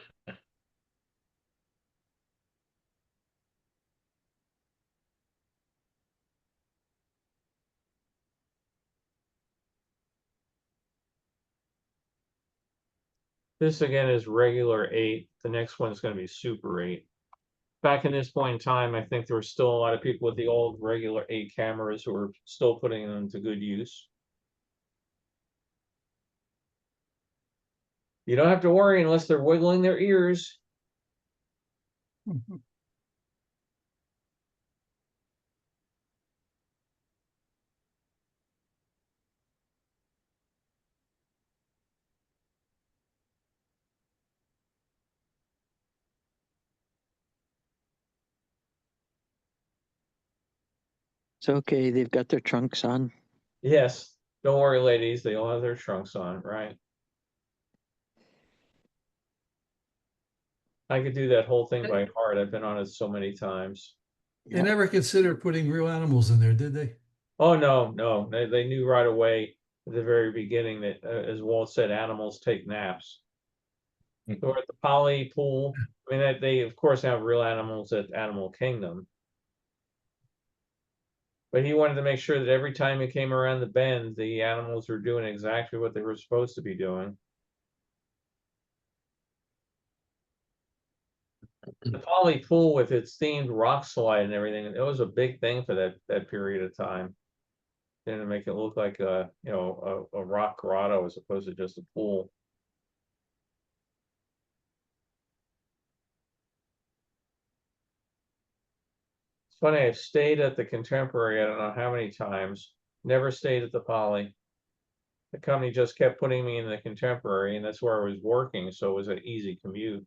This again is regular 8. The next one's going to be Super 8. Back in this point in time, I think there were still a lot of people with the old regular 8 cameras who were still putting them to good use. You don't have to worry unless they're wiggling their ears. It's okay. They've got their trunks on. Yes. Don't worry, ladies. They all have their trunks on, right? I could do that whole thing by heart. I've been on it so many times. They never considered putting real animals in there, did they? Oh, no. They knew right away at the very beginning that, as Walt said, animals take naps. So we're at the Poly pool. I mean, they of course have real animals at Animal Kingdom. But he wanted to make sure that every time he came around the bend, the animals were doing exactly what they were supposed to be doing. The Poly pool with its themed rock slide and everything, it was a big thing for that period of time. To make it look like a rock grotto as opposed to just a pool. It's funny, I've stayed at the Contemporary, I don't know how many times, never stayed at the Poly. The company just kept putting me in the Contemporary, and that's where I was working, so it was an easy commute.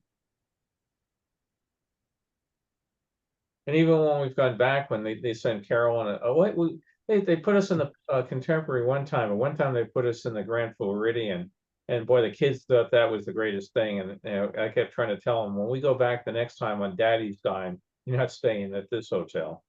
And even when we've gone back, when they sent Carol on they put us in the Contemporary one time, and one time they put us in the Grand Floridian, and boy, the kids thought that was the greatest thing. And I kept trying to tell them, when we go back the next time on Daddy's dime, you're not staying at this hotel.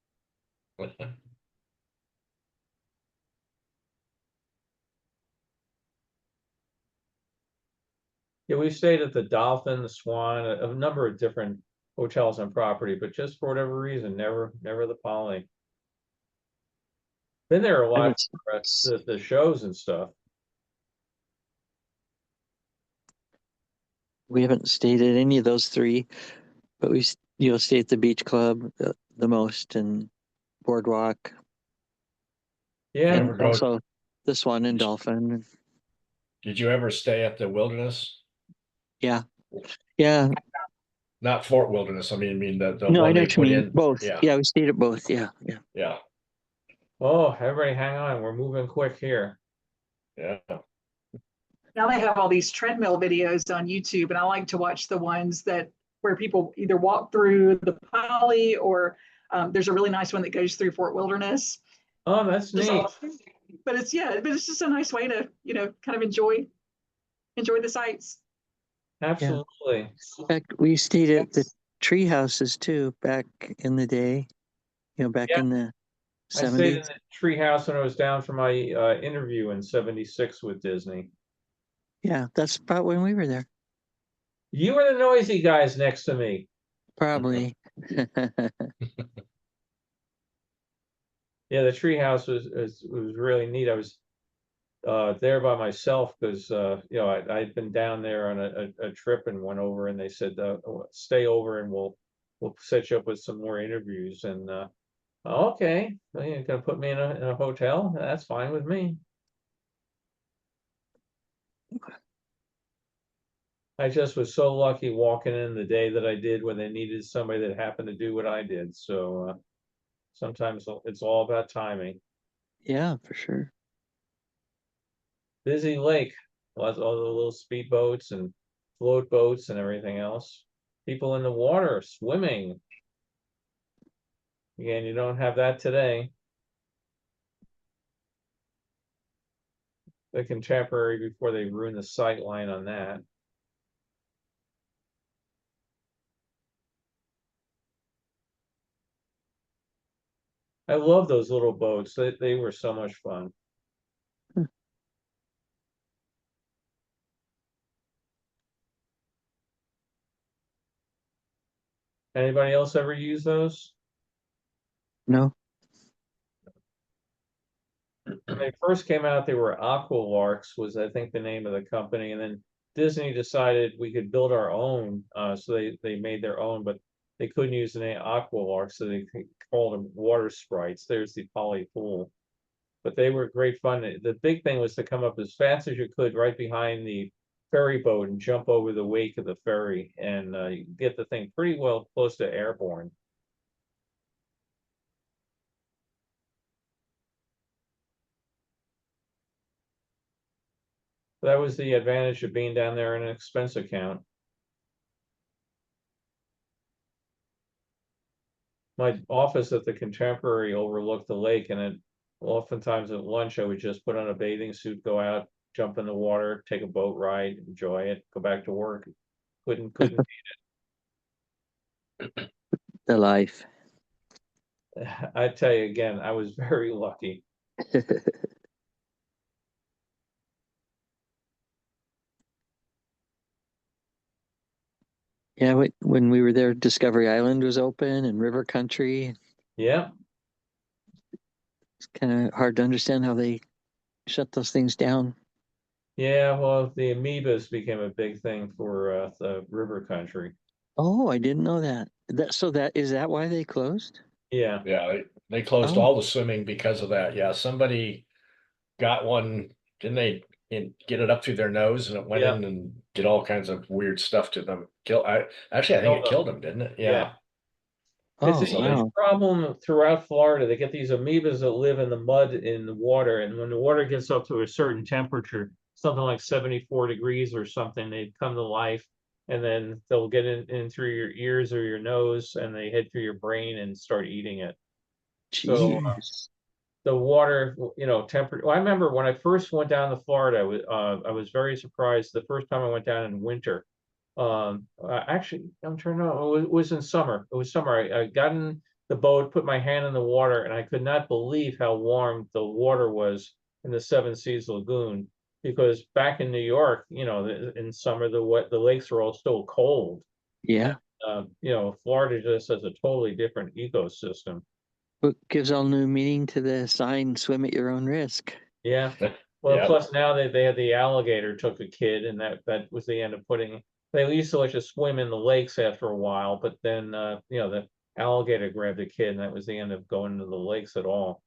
Yeah, we stayed at the Dolphin, the Swan, a number of different hotels on property, but just for whatever reason, never the Poly. Been there a lot for the shows and stuff. We haven't stayed at any of those three, but we stay at the beach club the most and boardwalk. Yeah, And Ever go- also the Swan and Dolphin. Did you ever stay at the Wilderness? Yeah. Not Fort Wilderness. I mean the No, I one know they what you put mean. in. Both. Yeah. Yeah, we stayed at both. Yeah. Yeah. Oh, everybody hang on. We're moving quick here. Yeah. Now they have all these treadmill videos on YouTube, and I like to watch the ones where people either walk through the Poly or there's a really nice one that goes through Fort Wilderness. Oh, that's neat. But it's just a nice way to, kind of enjoy the sights. Absolutely. In fact, we stayed at the tree houses too back in the day. Back Yeah. in the I stayed in 70s. the tree house when I was down for my interview in '76 with Disney. Yeah, that's about when we were there. You were the noisy guys next to me. Probably. Yeah, the tree house was really neat. I was there by myself because I'd been down there on a trip and went over, and they said stay over and we'll set you up with some more interviews. And okay, well, you're gonna put me in a hotel? That's fine with me. I just was so lucky walking in the day that I did when they needed somebody that happened to do what I did. So sometimes it's all about timing. Yeah, for sure. Busy lake, all the little speedboats and float boats and everything else. People in the water swimming. Again, you don't have that today. The Contemporary before they ruined the sight line on that. I love those little boats. They were so much fun. Anybody else ever use those? No. When they first came out, they were Aqualarks, was I think the name of the company, and then Disney decided we could build our own. So they made their own, but they couldn't use the name Aqualark, so they called them water sprites. There's the Poly Pool. But they were great fun. The big thing was to come up as fast as you could right behind the ferry boat and jump over the wake of the ferry and you get the thing pretty well close to airborne. That was the advantage of being down there in an expense account. My office at the Contemporary overlooked the lake, and oftentimes at lunch I would just put on a bathing suit, go out, jump in the water, take a boat ride, enjoy it, go back to work. Couldn't beat The life. it. I tell you again, I was very lucky. Yeah, when we were there, Discovery Island was open and River Country. Yeah. It's kind of hard to understand how they shut those things down. Yeah, well, the amoebas became a big thing for the river country. Oh, I didn't know that. Is that why they closed? Yeah. Yeah. They closed all the swimming because of that. Yeah. Somebody got one, didn't they, and get it up through their nose and it went in and did all kinds of weird stuff to them. I think it killed them, didn't it? Yeah. It's a huge problem throughout Florida. They get these amoebas that live in the mud in the water, and when the water gets up to a certain temperature, something like 74 degrees or something, they come to life, and then they'll get in through your ears or your nose, and they head through your brain and start eating it. So the water, temperature. Well, I remember when I first went down to Florida, I was very surprised the first time I went down in winter. Actually, I'm trying to know, it was in summer. It was summer. I got in the boat, put my hand in the water, and I could not believe how warm the water was in the Seven Seas Lagoon. because back in New York, in summer, the lakes are all still cold. Yeah. Florida just has a totally different ecosystem. What gives all new meaning to the sign, swim at your own risk. Yeah. Well, Yeah. plus now they had the alligator took a kid, and that was the end of they used to let you swim in the lakes after a while, but then the alligator grabbed the kid, and that was the end of going to the lakes at all.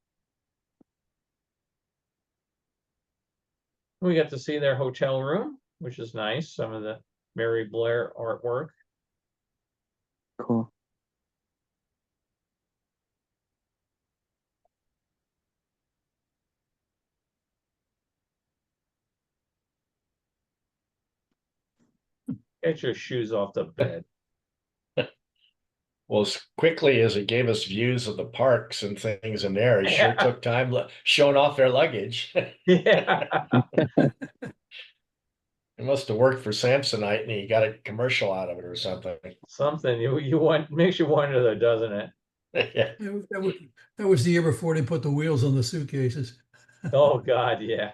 We got to see their hotel room, which is nice. Some of the Mary Blair artwork. Cool. Get your shoes off the bed. Well, as quickly as it gave us views of the parks and things in there, it sure took time showing off their luggage. Yeah. It must have worked for Samsonite and he got a commercial out of it or something. Something makes you wonder though, doesn't it? Yeah. That was the year before they put the wheels on the suitcases. Oh God, yeah.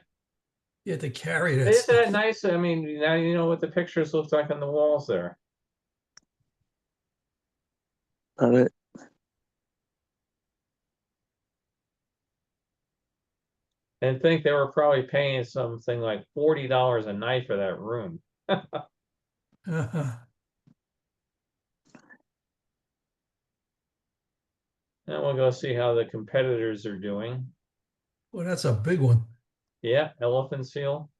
You had to carry that Isn't that stuff. nice? I mean, now you know what the pictures look like on the walls there. Love it. And think they were probably paying something like $40 a night for that room. Uh-huh. And we'll go see how the competitors are doing. Well, that's a big one. Yeah, elephant seal.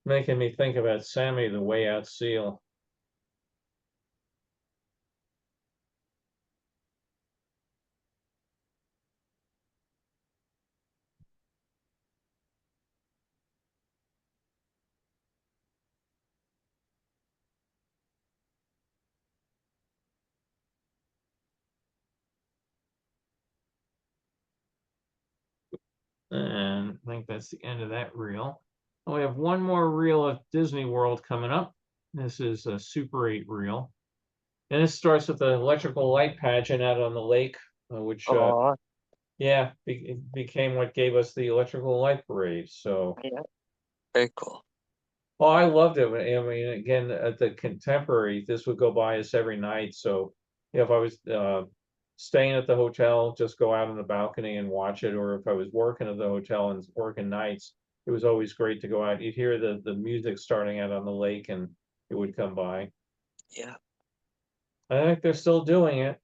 Making me think about Sammy the Way Out seal. And I think that's the end of that reel. We have one more reel of Disney World coming up. This is a Super 8 reel. And it starts with the electrical light pageant out on the lake, which became what gave us the electrical light parade. So yeah, very cool. well, I loved it. I mean, again, at the Contemporary, this would go by us every night. So if I was staying at the hotel, just go out on the balcony and watch it. Or if I was working at the hotel and working nights, it was always great to go out. You'd hear the music starting out on the lake, and it would come by. Yeah. I think they're still doing it.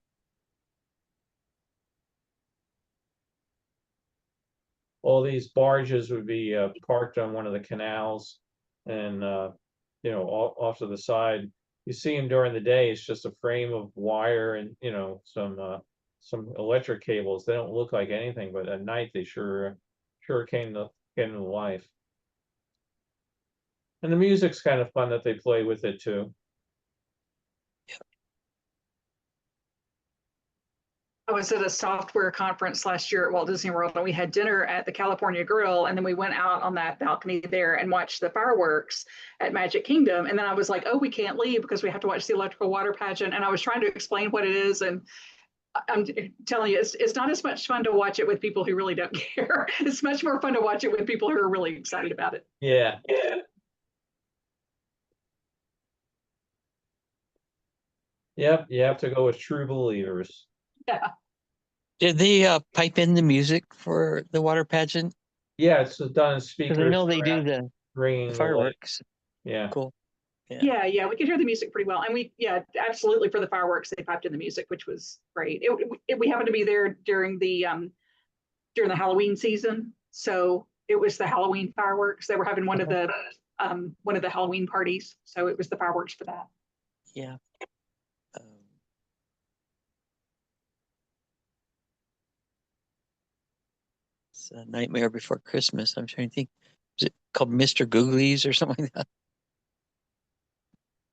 All these barges would be parked on one of the canals, and off to the side. You see them during the day; it's just a frame of wire and some electric cables. They don't look like anything, but at night they sure came to life. And the music's kind of fun that they play with it too. I was at a software conference last year at Walt Disney World, and we had dinner at the California Grill, and then we went out on that balcony there and watched the fireworks at Magic Kingdom. And then I was like, oh, we can't leave because we have to watch the electrical water pageant. And I was trying to explain what it is, and I'm telling you, it's not as much fun to watch it with people who really don't care. It's much more fun to watch it with people who are really excited about it. Yeah. Yep, you have to go with true believers. Yeah. Did they pipe in the music for the water pageant? Yeah, it's done in speakers. Because I know they do the ringing fireworks. Yeah. Cool. Yeah, we could hear the music pretty well. And absolutely, for the fireworks, they piped in the music, which was great. We happened to be there during the Halloween season. So it was the Halloween fireworks. They were having one of the Halloween parties. So it was the fireworks for that. Yeah. It's a Nightmare Before Christmas. I'm trying to think. Is it called Mr. Googlies or something like that?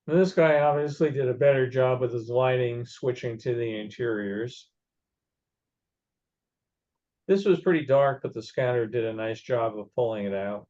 This guy obviously did a better job with his lighting, switching to the interiors. This was pretty dark, but the scanner did a nice job of pulling it out.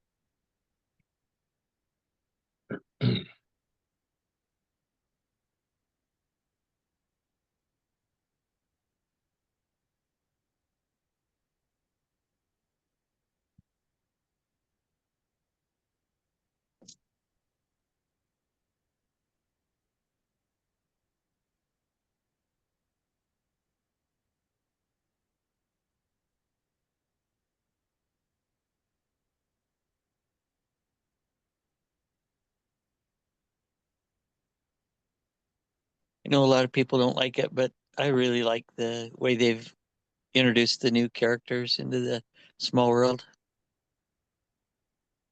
I know a lot of people don't like it, but I really like the way they've introduced the new characters into the small world.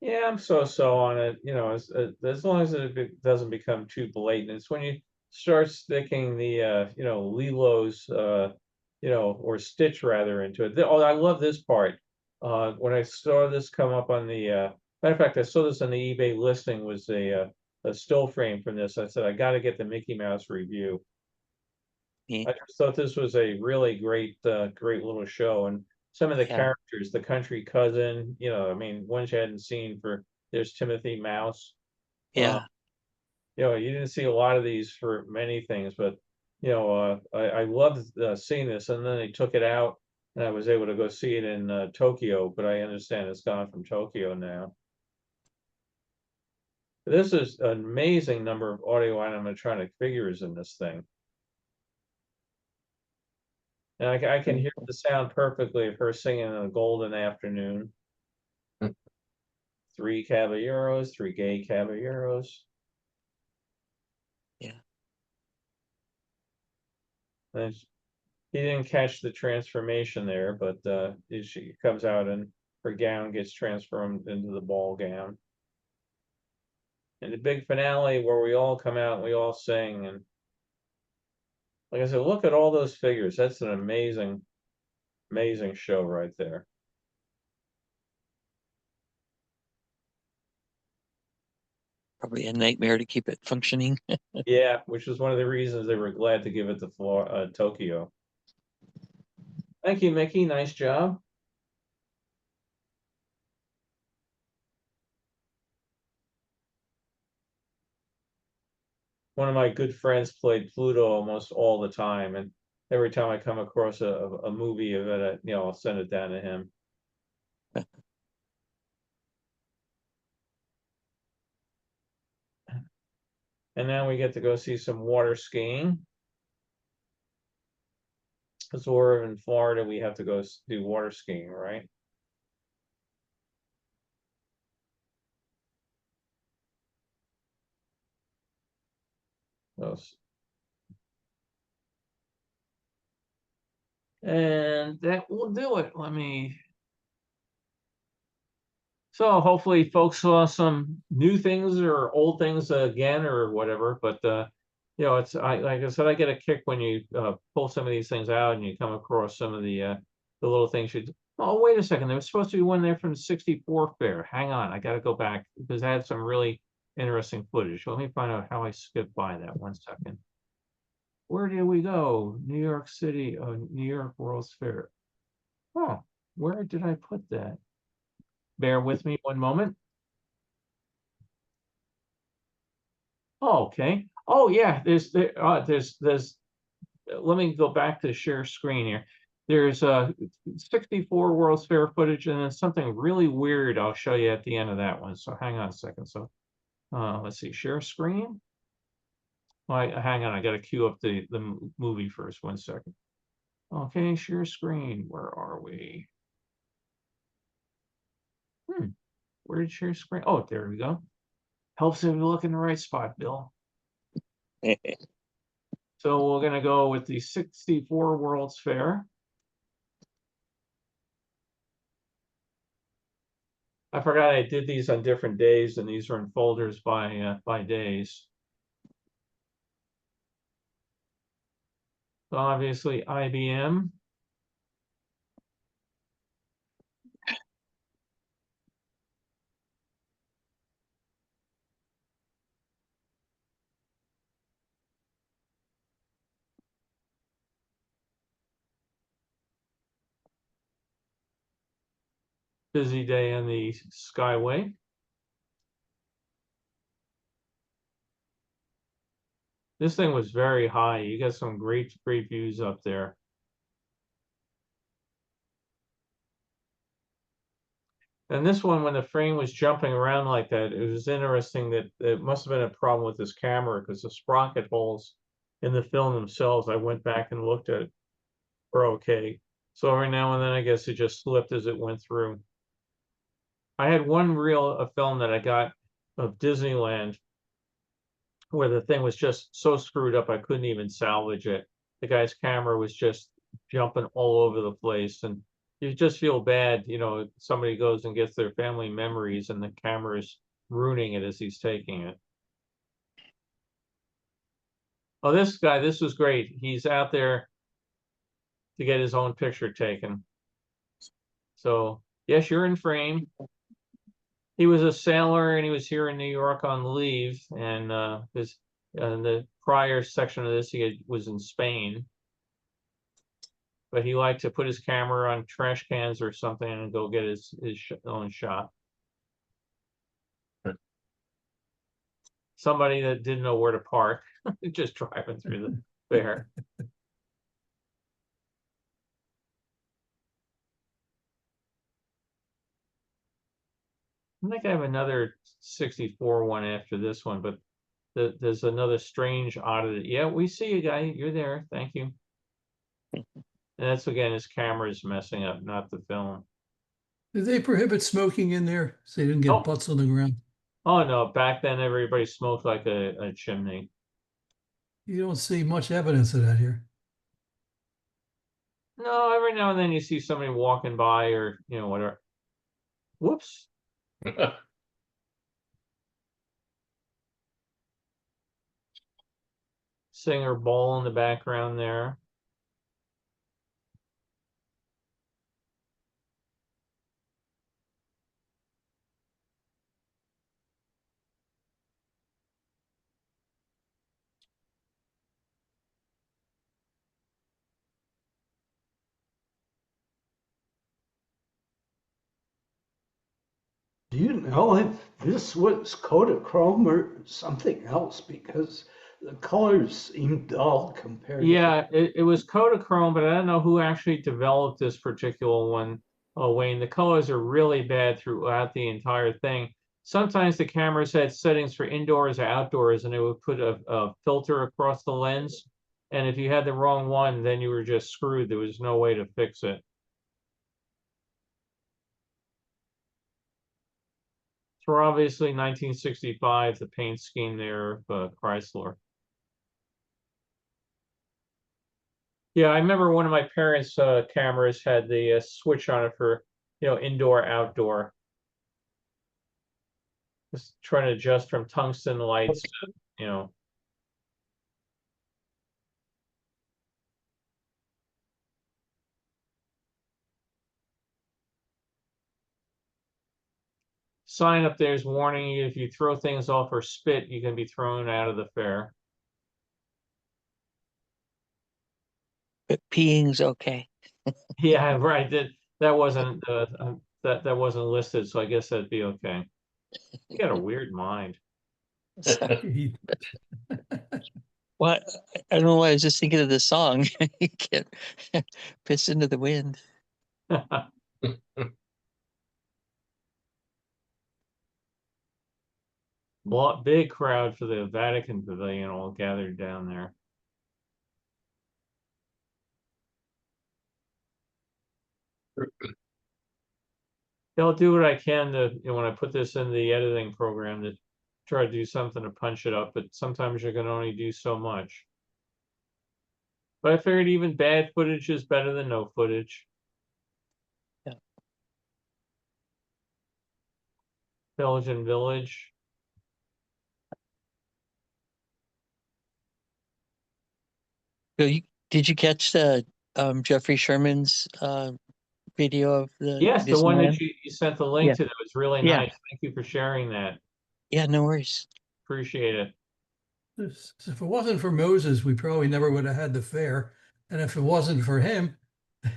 Yeah, I'm so on it. You know, as long as doesn't become too blatant. It's when you start sticking the you know, Lilo's you know, or Stitch rather into it. Oh, I love this part. When I saw this come up on the matter of fact, I saw this on the eBay listing was a still frame from this. I said I got to get the Mickey Mouse review. Yeah. I just thought this was a really great great little show, and some of the Yeah. characters, the country cousin, you know, I mean, ones you hadn't seen for there's Timothy Mouse. Yeah. You know, you didn't see a lot of these for many things, but you know, I loved seeing this, and then they took it out, and I was able to go see it in Tokyo, but I understand it's gone from Tokyo now. This is an amazing number of audio animatronic figures in this thing. And I can hear the sound perfectly of her singing in a golden afternoon. 3 caballeros, 3 gay caballeros. Yeah. And he didn't catch the transformation there, but she comes out and her gown gets transformed into the ball gown. And the big finale where we all come out and we all sing, and like I said, look at all those figures. That's an amazing, amazing show right there. Probably a nightmare to keep it functioning. Yeah, which was one of the reasons they were glad to give it to Tokyo. Thank you, Mickey. Nice job. One of my good friends played Pluto almost all the time, and every time I come across a movie of it, you know, I'll send it down to him. And now we get to go see some water skiing. Because we're in Florida, we have to go do water skiing, right? Those. And that will do it. Let me. So hopefully folks saw some new things or old things again or whatever. But you know, it's like I said, I get a kick when you pull some of these things out and you come across some of the little things you. Oh, wait a second. There was supposed to be one there from the '64 fair. Hang on, I got to go back because I had some really interesting footage. Let me find out how I skipped by that. 1 second. Where did we go? New York City, New York World's Fair. Oh, where did I put that? Bear with me 1 moment. Oh, okay. Oh yeah, there's let me go back to share screen here. There's 64 World's Fair footage and then something really weird I'll show you at the end of that one. So hang on a second. So let's see, share screen. Hang on, I gotta queue up the movie first. 1 second. Okay, share screen. Where are we? Where did share screen? Oh, there we go. Helps if you look in the right spot, Bill. So we're gonna go with the 64 World's Fair. I forgot I did these on different days, and these are in folders by days. So obviously IBM. busy day on the Skyway. This thing was very high. You got some great views up there. And this one, when the frame was jumping around like that, it was interesting that it must have been a problem with this camera because the sprocket holes in the film themselves, I went back and looked at it, were okay. So every now and then, I guess it just slipped as it went through. I had one reel of film that I got of Disneyland where the thing was just so screwed up I couldn't even salvage it. The guy's camera was just jumping all over the place, and you just feel bad, you know, somebody goes and gets their family memories and the camera is ruining it as he's taking it. Oh, this guy, this was great. He's out there to get his own picture taken. So, yes, you're in frame. He was a sailor and he was here in New York on leave, and the prior section of this was in Spain. But he liked to put his camera on trash cans or something and go get his own shot. Somebody that didn't know where to park, just driving through the fair. I think I have another 64 one after this one, but there's another strange oddity. Yeah, we see you, guy. You're there. Thank you. And that's, again, his camera is messing up, not the film. Did they prohibit smoking in there so they didn't get Nope. butts on the ground? Oh, no. Back then, everybody smoked like a chimney. You don't see much evidence of that here. No, every now and then you see somebody walking by or, you know, whatever. Whoops. Singer Bowl in the background there. Do you know if this was Kodachrome or something else? Because the colors seem dull compared to. Yeah, it was Kodachrome, but I don't know who actually developed this particular one. Oh, Wayne, the colors are really bad throughout the entire thing. Sometimes the cameras had settings for indoors or outdoors, and it would put a filter across the lens. And if you had the wrong one, then you were just screwed. There was no way to fix it. So obviously 1965, the paint scheme there of Chrysler. Yeah, I remember one of my parents' cameras had the switch on it for, you know, indoor, outdoor. Just trying to adjust from tungsten lights to, you know. Sign up there is warning you if you throw things off or spit, you can be thrown out of the fair. But peeing's okay. Yeah, right. That wasn't that wasn't listed, so I guess that'd be okay. You got a weird mind. Well, I don't know why I was just thinking of the song. You can't piss into the wind. Big crowd for the Vatican Pavilion all gathered down there. I'll do what I can to, you know, when I put this in the editing program, to try to do something to punch it up, but sometimes you can only do so much. But I figured even bad footage is better than no footage. Yeah. Belgian Village. So did you catch the Jeffrey Sherman's video of the Yes, the one that Disneyland? you sent the link Yeah. to, that was really Yeah. nice. Thank you for sharing that. Yeah, no worries. Appreciate it. If it wasn't for Moses, we probably never would have had the fair. And if it wasn't for him,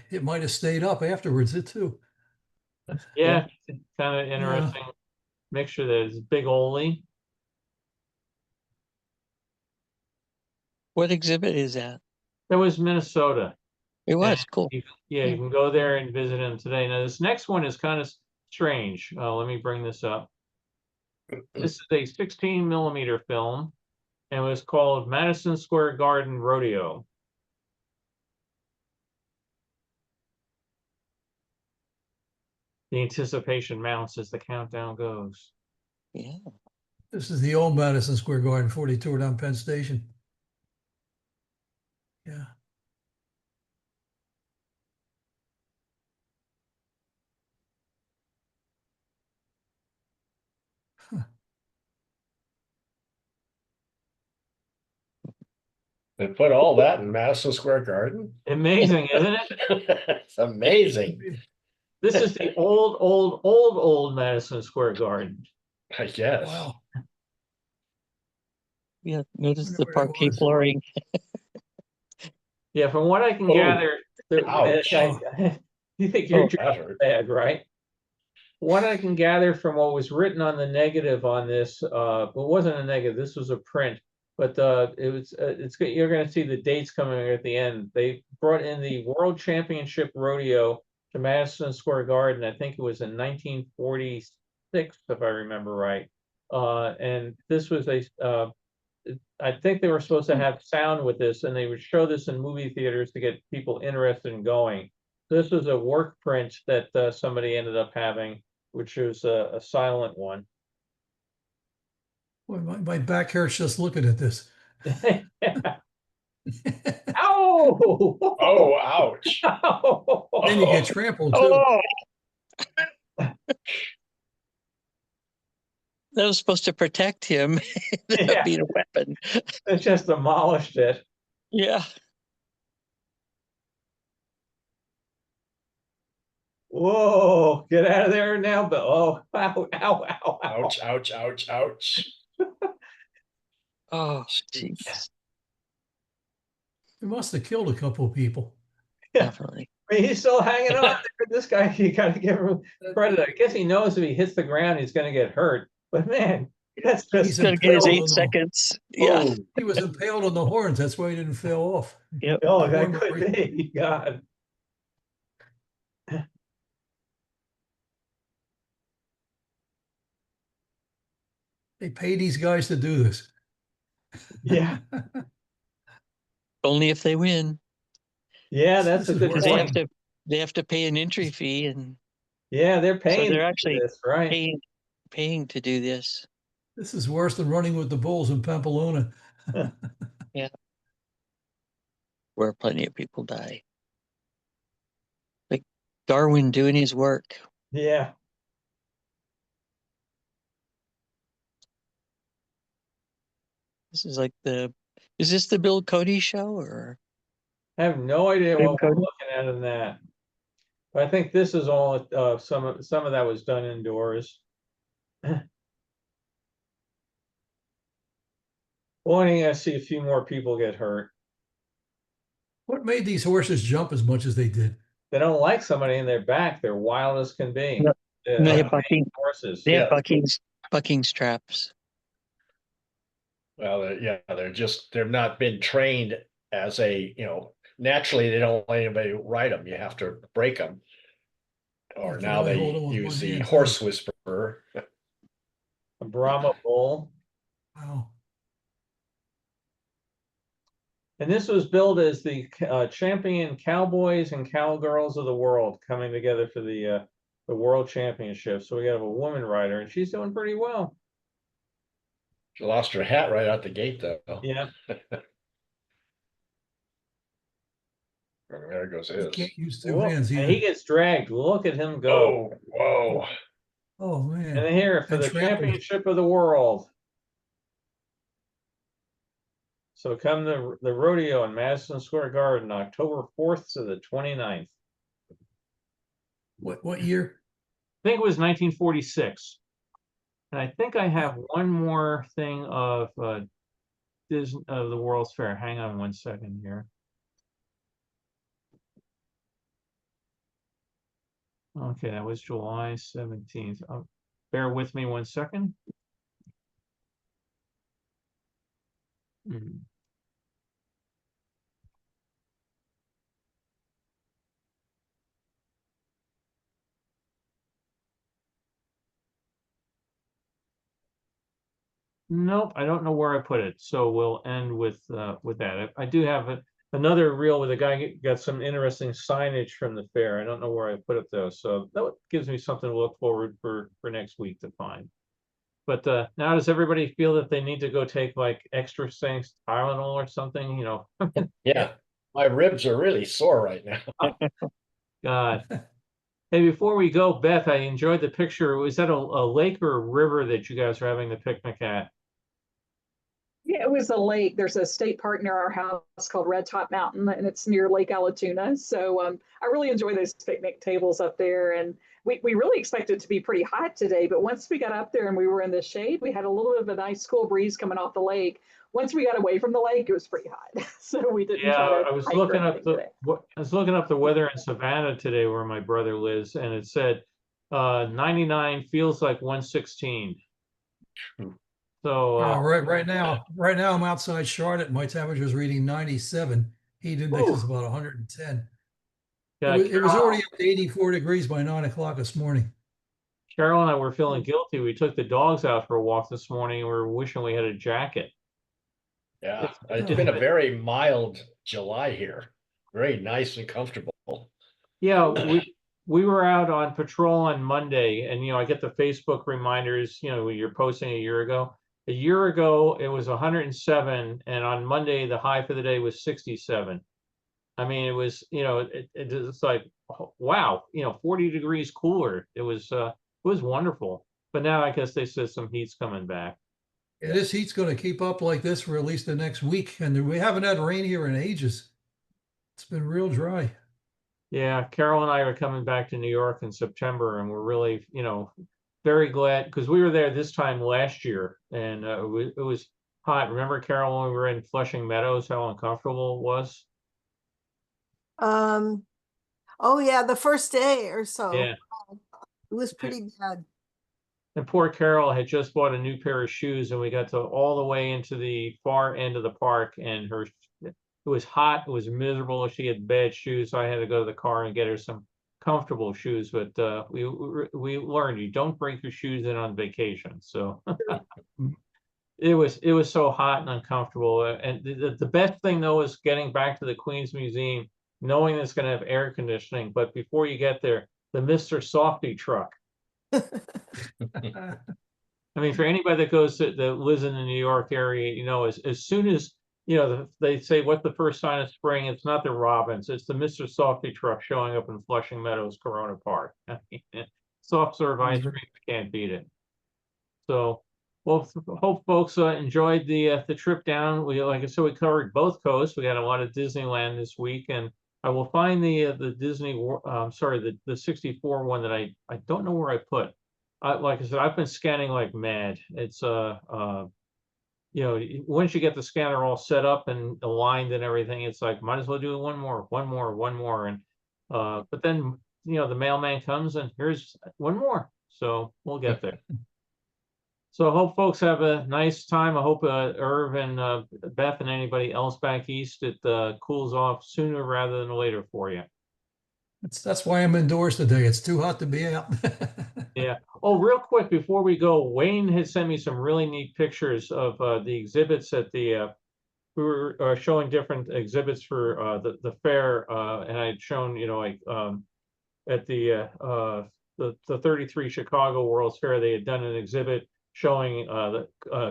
it might have stayed up afterwards, too. Yeah, kind of interesting mixture. There's Big Ole. What exhibit is that? That was Minnesota. It And was cool. yeah, you can go there and visit him today. Now, this next one is kind of strange. Let me bring this up. This is a 16mm film, and it was called Madison Square Garden Rodeo. The anticipation mounts as the countdown goes. Yeah. This is the old Madison Square Garden, 42 down Penn Station. Yeah. They put all that in Madison Square Garden. Amazing, isn't it? It's amazing. This is the old Madison Square Garden. I guess. Wow. Yeah. Notice Wonder the where it parquet was. flooring. Yeah, from what I can Oh, gather, ouch. you think Oh, you're that hurt. bad, right? What I can gather from what was written on the negative on this, well, it wasn't a negative. This was a print, but it was. You're going to see the dates coming at the end. They brought in the World Championship Rodeo to Madison Square Garden. I think it was in 1946, if I remember right. And this was I think they were supposed to have sound with this, and they would show this in movie theaters to get people interested in going. This was a work print that somebody ended up having, which was a silent one. Boy, my back hurts just looking at this. Ow! Oh, ouch. Then you get trampled too. Oh, That was supposed to protect him. Yeah. Being a weapon. It just demolished it. Yeah. Whoa, get out of there now, but oh, ow, ow, ow, ow. ouch, ouch, ouch, ouch. Oh, Jeez. jeez. He must have killed a couple of people. Definitely. I mean, he's still hanging on there. This guy, you gotta give him credit. I guess he knows if he hits the ground, he's gonna get hurt. But man, that's He's just Gotta get his impaled 8 on seconds. Yeah. Oh, he was impaled on the horns. That's why he didn't fall off. Yep. oh, that Horn could break. be. God. They pay these guys to do this. Yeah. Only if they win. Yeah, that's This a is good worth Because point. they have to pay an entry fee, and Yeah, they're so paying they're for actually this, right? paying to do this. This is worse than running with the bulls in Pamplona. Where plenty of people die. Like Darwin doing his work. Yeah. This is like is this the Bill Cody show or? I have no idea Same what we're code? looking at in that. But I think this is all some of that was done indoors. Wanting to see a few more people get hurt. What made these horses jump as much as they did? They don't like somebody in their back. They're wild as can be. No, they have Untrained horses. They have Yeah. bucking straps. well, they're not been trained as naturally they don't let anybody ride them. You have to break them. Or Yeah, now can I they hold it with use one the hand, horse too? whisperer. A Brahma bull. Wow. And this was billed as the champion cowboys and cowgirls of the world coming together for the world championship. So we have a woman rider, and she's doing pretty well. She lost her hat right out the gate, though. Yeah. There goes He his. can't use two Whoa, hands and either. he gets dragged. Look at him go. Oh, whoa. Oh, man. And here for And the trampled. championship of the world. So come the rodeo in Madison Square Garden, October 4th to the 29th. What year? I think it was 1946. And I think I have one more thing of Disney of the World's Fair. Hang on one second here. Okay, that was July 17th. Bear with me 1 second. Hmm. Nope, I don't know where I put it, so we'll end with that. I do have another reel where the guy got some interesting signage from the fair. I don't know where I put it though, so that gives me something to look forward for next week to find. But now does everybody feel that they need to go take like extra things, Tylenol or something, you know? Yeah, my ribs are really sore right now. God. Hey, before we go, Beth, I enjoyed the picture. Was that a lake or a river that you guys were having the picnic at? Yeah, it was a lake. There's a state park near our house called Red Top Mountain, and it's near Lake Allatoona. So I really enjoy those picnic tables up there. And we really expected it to be pretty hot today, but once we got up there and we were in the shade, we had a little bit of a nice cool breeze coming off the lake. Once we got away from the lake, it was pretty hot. So we didn't try Yeah, to I was hike or looking up anything today. I was looking up the weather in Savannah today where my brother lives, and it said 99 feels like 116. So Yeah, right now I'm outside Charlotte. My temperature is reading 97. Heat index is about 110. yeah, It was already up to 84 degrees by 9 o'clock this morning. Carol and I were feeling guilty. We took the dogs out for a walk this morning, and we were wishing we had a jacket. Yeah, it's been a very mild July here. Very nice and comfortable. Yeah, we were out on patrol on Monday, and I get the Facebook reminders, you're posting a year ago. A year ago it was 107, and on Monday the high for the day was 67. I mean, it was, it's like, wow, 40 degrees cooler. It was wonderful. But now I guess they said some heat's coming back. Yeah, this heat's going to keep up like this for at least the next week, and we haven't had rain here in ages. It's been real dry. Yeah, Carol and I are coming back to New York in September, and we're really, very glad because we were there this time last year, and it was hot. Remember, Carol, when we were in Flushing Meadows, how uncomfortable it was? Oh yeah, the first day or so. Yeah. It was pretty bad. And poor Carol had just bought a new pair of shoes, and we got to all the way into the far end of the park, and it was hot, it was miserable. She had bad shoes, so I had to go to the car and get her some comfortable shoes. But we learned you don't break your shoes in on vacation. So it was so hot and uncomfortable. And the best thing though is getting back to the Queens Museum, knowing it's going to have air conditioning. But before you get there, the Mr. Softy truck. I mean, for anybody that that lives in the New York area, as soon as they say what the first sign of spring, it's not the robins, it's the Mr. Softy truck showing up in Flushing Meadows, Corona Park. I mean, soft serve ice cream, can't beat it. So, well, hope folks enjoyed the trip down. Like I said, we covered both coasts. We got a lot of Disneyland this week, and I will find the Disney. Sorry, the 64 one that I don't know where I put. Like I said, I've been scanning like mad. It's once you get the scanner all set up and aligned and everything, it's like might as well do one more, and but then the mailman comes and here's one more, so we'll get there. So I hope folks have a nice time. I hope Irv and Beth and anybody else back east, it cools off sooner rather than later for you. That's why I'm indoors today. It's too hot to be out. Yeah. Oh, real quick before we go, Wayne had sent me some really neat pictures of the exhibits at the. We were showing different exhibits for the fair, and I had shown, at the 33 Chicago World's Fair, they had done an exhibit showing the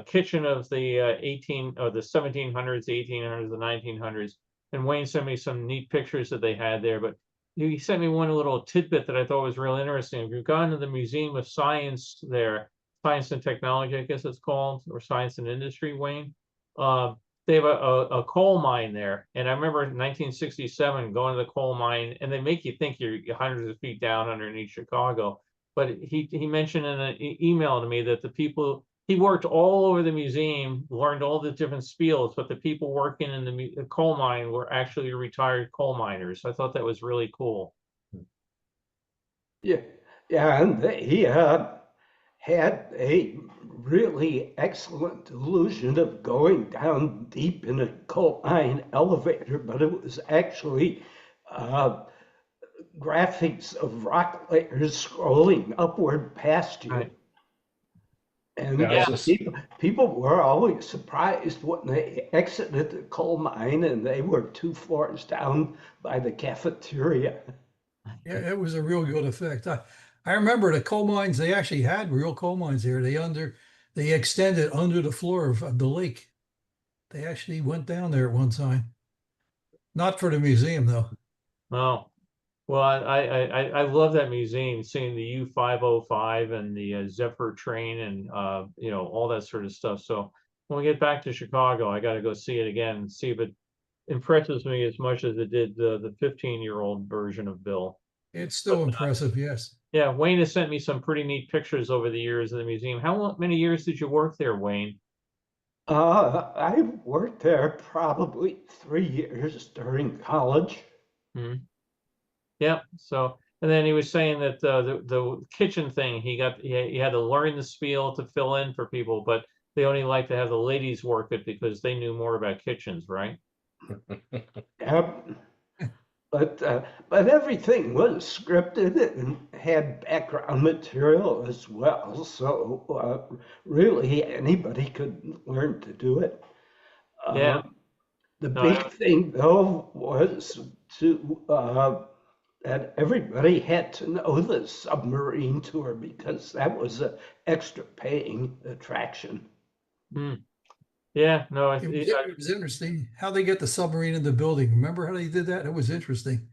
kitchen of the 1700s, the 1800s, the 1900s. And Wayne sent me some neat pictures that they had there, but he sent me one little tidbit that I thought was real interesting. If you've gone to the Museum of Science there, Science and Technology, I guess it's called, or Science and Industry, Wayne, they have a coal mine there. And I remember in 1967 going to the coal mine, and they make you think you're hundreds of feet down underneath Chicago. But he mentioned in an email to me that the people, he worked all over the museum, learned all the different spiels, but the people working in the coal mine were actually retired coal miners. I thought that was really cool. Yeah, yeah, and they had a really excellent illusion of going down deep in a coal mine elevator, but it was actually uh, graphics of rock layers scrolling upward past you. Right. And Yeah, I was just- people were always surprised when they exited the coal mine and they were 2 floors down by the cafeteria. Yeah, it was a real good effect. I remember the coal mines, they actually had real coal mines there. They extended under the floor of the lake. They actually went down there at one time. Not for the museum though. Oh, well, I love that museum, seeing the U-505 and the Zephyr train and you know, all that sort of stuff. So when we get back to Chicago, I got to go see it again and see if it impresses me as much as it did the 15-year-old version of Bill. It's still impressive, yes. Yeah, Wayne has sent me some pretty neat pictures over the years of the museum. Many years did you work there, Wayne? I worked there probably 3 years during college. Hmm. Yep. So, and then he was saying that the kitchen thing, he had to learn the spiel to fill in for people, but they only like to have the ladies work it because they knew more about kitchens, right? Yep. But everything was scripted and had background material as well. So really anybody could learn to do it. Yeah. The No, big thing though was that everybody had to know the submarine tour because that was an extra paying attraction. Yeah, no, It was interesting how they get the submarine in the building. Remember how they did that? It was interesting.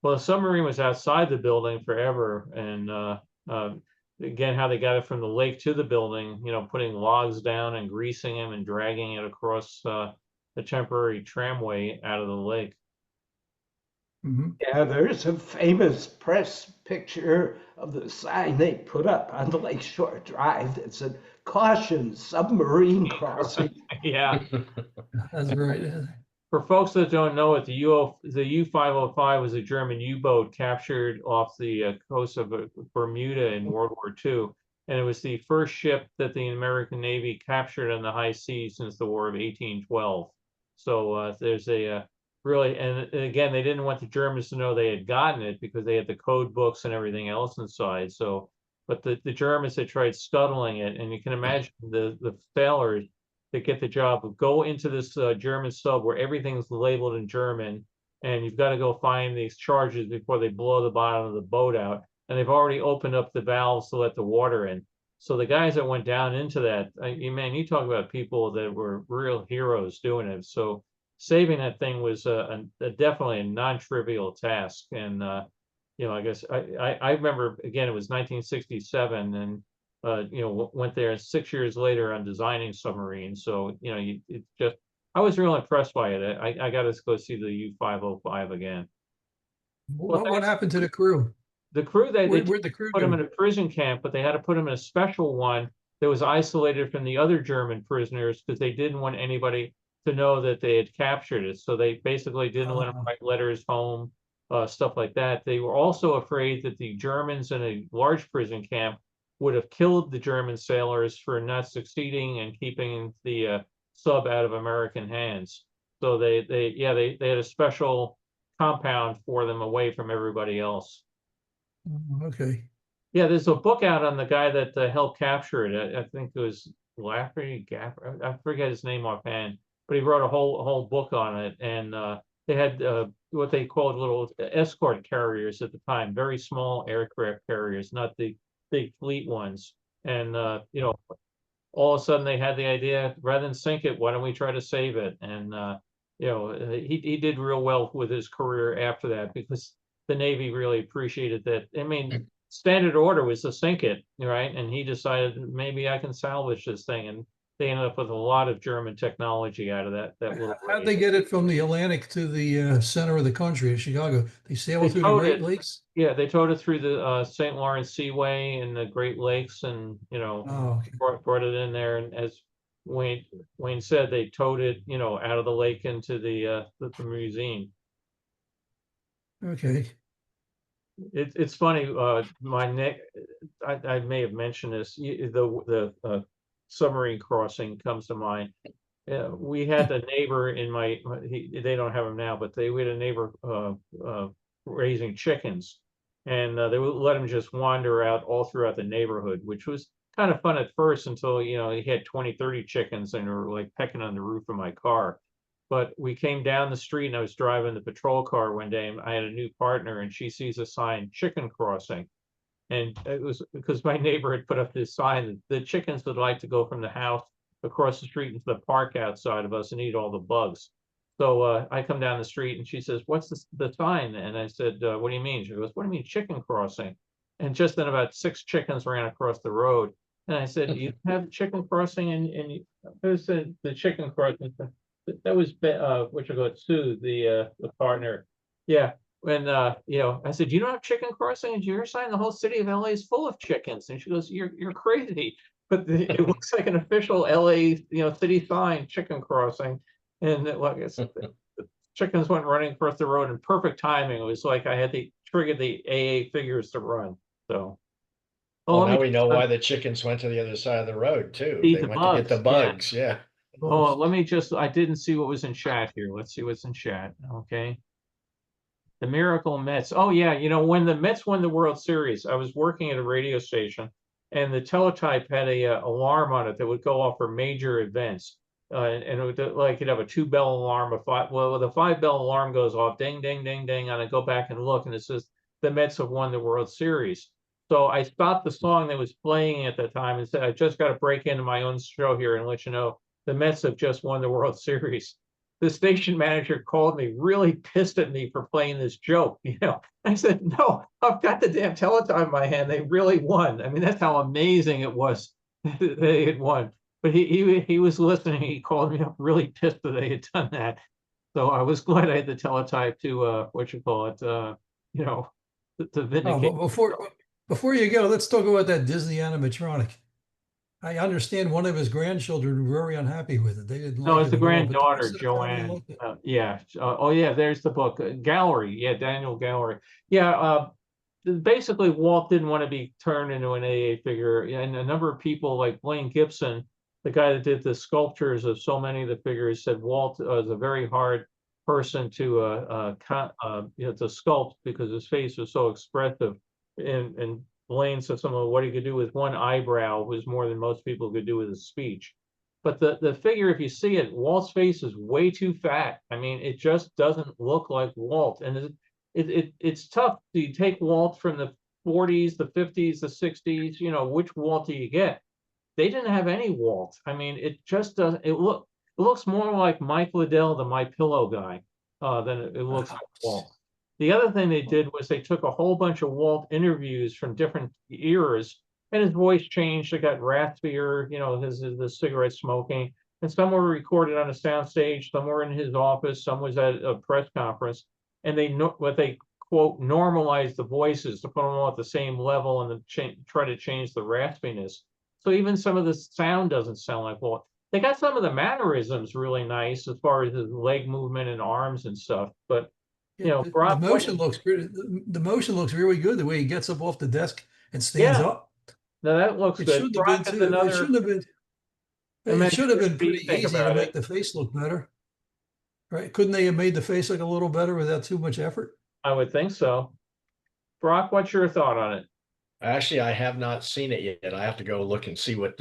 well, the submarine was outside the building forever, and again, how they got it from the lake to the building, you know, putting logs down and greasing them and dragging it across the temporary tramway out of the lake. Mhm. Yeah, there's a famous press picture of the sign they put up on the Lakeshore Drive that said, "Caution, submarine crossing." Yeah. That's right. For folks that don't know it, the U-505 was a German U-boat captured off the coast of Bermuda in World War II, and it was the first ship that the American Navy captured on the high seas since the War of 1812. So there's a really, and again, they didn't want the Germans to know they had gotten it because they had the code books and everything else inside. So, but the Germans had tried scuttling it, and you can imagine the sailors that get the job of go into this German sub where everything's labeled in German, and you've got to go find these charges before they blow the bottom of the boat out. And they've already opened up the valves to let the water in. So the guys that went down into that, man, you talk about people that were real heroes doing it. So saving that thing was definitely a non-trivial task. And you know, I guess I remember again, it was 1967, and you know, went there 6 years later on designing submarines. So, you know, it's just, I was real impressed by it. I got to go see the U-505 again. Well, What happened to the crew? the crew, they Where'd the crew put them in go? a prison camp, but they had to put them in a special one that was isolated from the other German prisoners because they didn't want anybody to know that they had captured it. So they basically didn't let them write letters home, stuff like that. They were also afraid that the Germans in a large prison camp would have killed the German sailors for not succeeding and keeping the sub out of American hands. So they had a special compound for them away from everybody else. Okay. Yeah, there's a book out on the guy that helped capture it. I think it was Lafferty Gaffer. I forget his name offhand, but he wrote a whole book on it. And they had what they called little escort carriers at the time, very small aircraft carriers, not the big fleet ones. And you know, all of a sudden they had the idea, rather than sink it, why don't we try to save it? And you know, he did real well with his career after that because the Navy really appreciated that. I mean, standard order was to sink it, right? And he decided maybe I can salvage this thing, and they ended up with a lot of German technology out of that little. How'd they get it from the Atlantic to the center of the country, Chicago? They sailed They through the towed Great it. Lakes? Yeah, they towed it through the St. Lawrence Seaway and the Great Lakes, and you know, Oh, okay. brought it in there. And as Wayne said, they towed it, you know, out of the lake into the museum. Okay. It's funny, my neck, I may have mentioned this, the submarine crossing comes to mind. We had a neighbor in they don't have them now, but we had a neighbor raising chickens, and they would let him just wander out all throughout the neighborhood, which was kind of fun at first until, he had 20, 30 chickens and were like pecking on the roof of my car. But we came down the street and I was driving the patrol car one day and I had a new partner and she sees a sign, chicken crossing. And it was because my neighbor had put up this sign that the chickens would like to go from the house across the street into the park outside of us and eat all the bugs. So I come down the street and she says, "What's the sign?" And I said, "What do you mean?" She goes, "What do you mean chicken crossing?" And just then about 6 chickens ran across the road. And I said, "You have chicken crossing?" And who said the chicken crossing? That was what you call Sue, the partner. Yeah. When I said, "You don't have chicken crossing?" And you're saying the whole city of LA is full of chickens. And she goes, You're crazy. But it looks like an official LA, city sign, chicken crossing. And like I said, the chickens went running across the road in perfect timing. It was like I had to trigger the AA figures to run. So Well, now we know why the chickens went to the other side of the road too. Eat They the went to get the bugs, bugs. Yeah. Oh, I didn't see what was in chat here. Let's see what's in chat. Okay. The Miracle Mets. Oh yeah, when the Mets won the World Series, I was working at a radio station, and the teletype had a alarm on it that would go off for major events, and it would you'd have a 2-bell alarm, the 5-bell alarm goes off, ding, ding, ding, ding, and I go back and look, and it says the Mets have won the World Series. So I stopped the song that was playing at the time and said, "I just got to break into my own show here and let you know the Mets have just won the World Series." The station manager called me really pissed at me for playing this joke. I said, "No, I've got the damn teletype in my hand. They really won." I mean, that's how amazing it was that they had won. But he was listening. He called me up really pissed that they had done that. So I was glad I had the teletype to to vindicate. But before you go, let's talk about that Disney animatronic. I understand one of his grandchildren were very unhappy with it. They didn't No, like it's it the at all, but the granddaughter, rest of the family Joanne. liked it. Yeah. Oh, yeah. There's the book, Gallery. Yeah, Daniel Gallery. Yeah. Basically, Walt didn't want to be turned into an AA figure, and a number of people like Blaine Gibson, the guy that did the sculptures of so many of the figures, said Walt was a very hard person to sculpt because his face was so expressive, and Blaine said some of what he could do with one eyebrow was more than most people could do with his speech. But the figure, if you see it, Walt's face is way too fat. I mean, it just doesn't look like Walt. And it's tough. Do you take Walt from the 40s, the 50s, the 60s? Which Walt do you get? They didn't have any Walt. I mean, it just doesn't. It looks more like Mike Liddell, the My Pillow guy, than it looks like Walt. The other thing they did was they took a whole bunch of Walt interviews from different eras, and his voice changed. It got raspier, the cigarette smoking, and some were recorded on a soundstage, some were in his office, some was at a press conference, and they quote normalized the voices to put them all at the same level and then try to change the raspiness. So even some of the sound doesn't sound like Walt. They got some of the mannerisms really nice as far as his leg movement and arms and stuff, but the motion looks good. The motion looks really good. The way he gets up off the desk and stands up. No, that looks It good. shouldn't have been too. It shouldn't have been. It should have been pretty easy to make the face look better, right? Couldn't they have made the face look a little better without too much effort? I would think so. Brock, what's your thought on it? Actually, I have not seen it yet. I have to go look and see what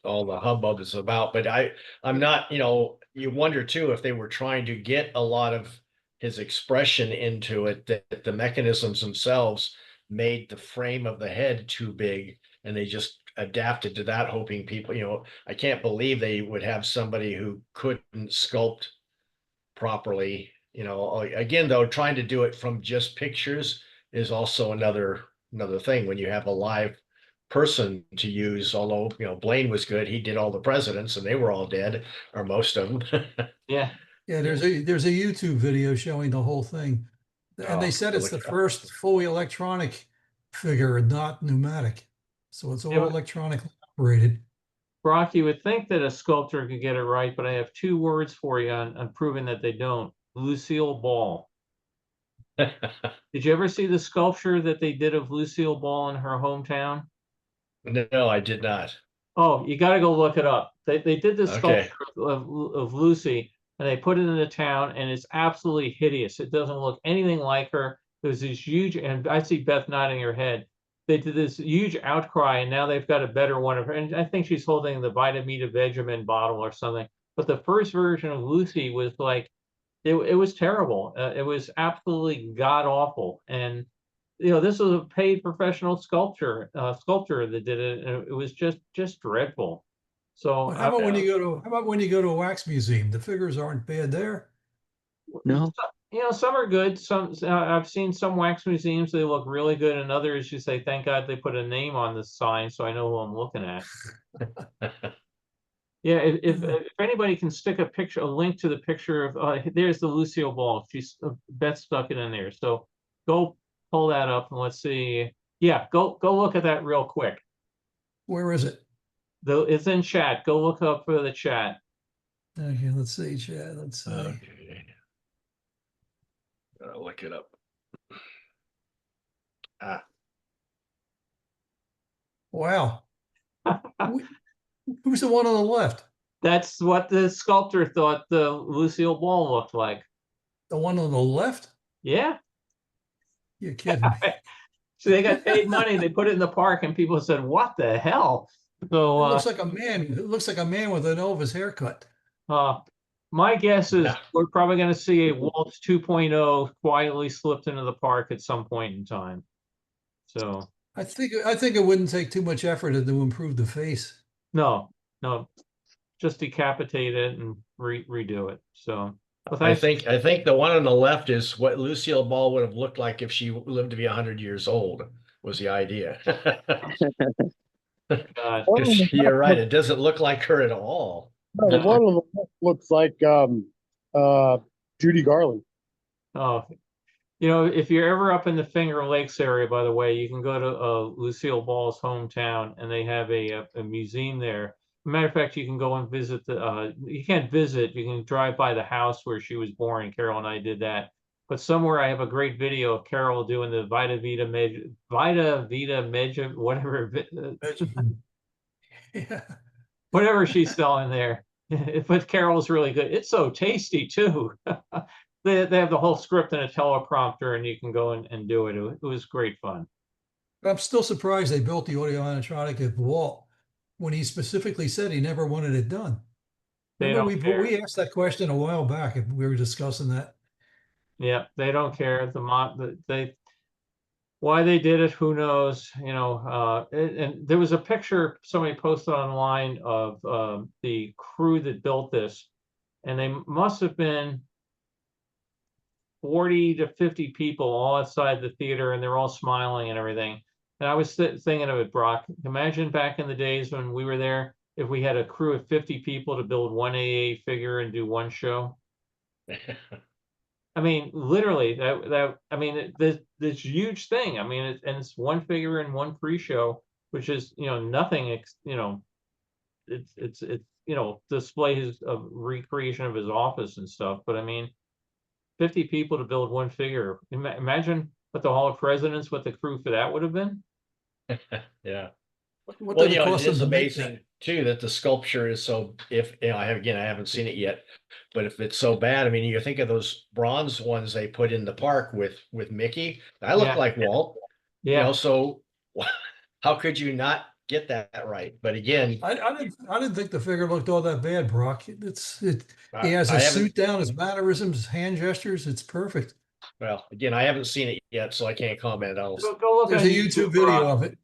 all the hubbub is about. But I'm not. You wonder too if they were trying to get a lot of his expression into it, that the mechanisms themselves made the frame of the head too big, and they just adapted to that, hoping people. I can't believe they would have somebody who couldn't sculpt properly. Again, though, trying to do it from just pictures is also another thing when you have a live person to use. Although Blaine was good, he did all the presidents and they were all dead, or most of them. Yeah there's a YouTube video showing the whole thing, and they said it's the first fully electronic figure, not pneumatic, so it's all electronically operated. Brock, you would think that a sculptor could get it right, but I have 2 words for you on proving that they don't. Lucille Ball. Did you ever see the sculpture that they did of Lucille Ball in her hometown? No, I did not. Oh, you got to go look it up. They did this Okay. sculpture of Lucy, and they put it in the town, and it's absolutely hideous. It doesn't look anything like her. There's these huge, and I see Beth nodding her head. They did this huge outcry, and now they've got a better one of her. And I think she's holding the Vita Vita Vegemin bottle or something. But the first version of Lucy was like, it was terrible. It was absolutely god awful. And this was a paid professional sculptor that did it, and it was just dreadful. So But how about when you go to a wax museum? The figures aren't bad there. No, some are good. Some I've seen some wax museums, they look really good, and others you say, thank God they put a name on the sign so I know who I'm looking at. Yeah, if anybody can stick a link to the picture of there's the Lucille Ball. She's Beth stuck it in there. So go pull that up and let's see. Yeah, go look at that real quick. Where is it? It's in chat. Go look up for the chat. Okay, let's see, Chad. Let's see. Okay. I'll look it up. Wow. Who's the one on the left? That's what the sculptor thought the Lucille Ball looked like. The one on the left? Yeah. You're kidding me. So they got paid money. They put it in the park, and people said, "What the hell?" So It looks like a man. It looks like a man with an Elvis haircut. My guess is we're probably going to see a Walt 2.0 quietly slipped into the park at some point in time. So I think it wouldn't take too much effort to improve the face. no, just decapitate it and redo it. So I think the one on the left is what Lucille Ball would have looked like if she lived to be 100 years old, was the idea. You're right. It doesn't look like her at all. One of them looks like Judy Garland. Oh, if you're ever up in the Finger Lakes area, by the way, you can go to Lucille Ball's hometown, and they have a museum there. Matter of fact, you can go and visit you can't visit, you can drive by the house where she was born. Carol and I did that. But somewhere I have a great video of Carol doing the Vita Vita Medja, whatever, Yeah. whatever she's selling there. But Carol's really good. It's so tasty too. They have the whole script and a teleprompter, and you can go and do it. It was great fun. I'm still surprised they built the audio animatronic at Walt when he specifically said he never wanted it done. Remember, we asked that question a while back if we were discussing that. Yeah, they don't care. Why they did it, who knows? And there was a picture somebody posted online of the crew that built this, and they must have been 40 to 50 people all outside the theater, and they're all smiling and everything. And I was thinking of it, Brock. Imagine back in the days when we were there, if we had a crew of 50 people to build one AA figure and do one show. I mean, literally, this huge thing. I mean, it's one figure and one pre-show, which is nothing. It's display his recreation of his office and stuff. But I mean, 50 people to build one figure. Imagine what the Hall of Presidents, what the crew for that would have been. Yeah. What it is amazing too that the sculpture is so. I haven't seen it yet, but if it's so bad, I mean, you think of those bronze ones they put in the park with Mickey. I look like Walt. Yeah. So how could you not get that right? But again, I didn't think the figure looked all that bad, Brock. He has his suit down, his mannerisms, his hand gestures. It's perfect. Well, again, I haven't seen it yet, so I can't comment. Go look. There's on a YouTube video of it.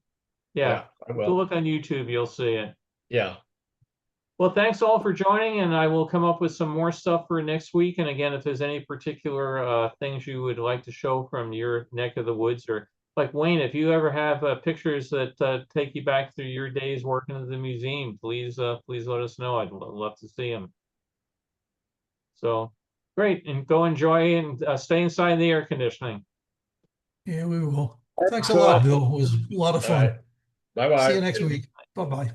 Yeah, go look on YouTube. You'll see it. Yeah. Well, thanks all for joining, and I will come up with some more stuff for next week. And again, if there's any particular things you would like to show from your neck of the woods, or like Wayne, if you ever have pictures that take you back through your days working at the museum, please let us know. I'd love to see them. So great, and go enjoy and stay inside the air conditioning. Yeah, we will. Thanks a lot, Bill. It was a lot of fun. Bye-bye. See you next week. Bye-bye.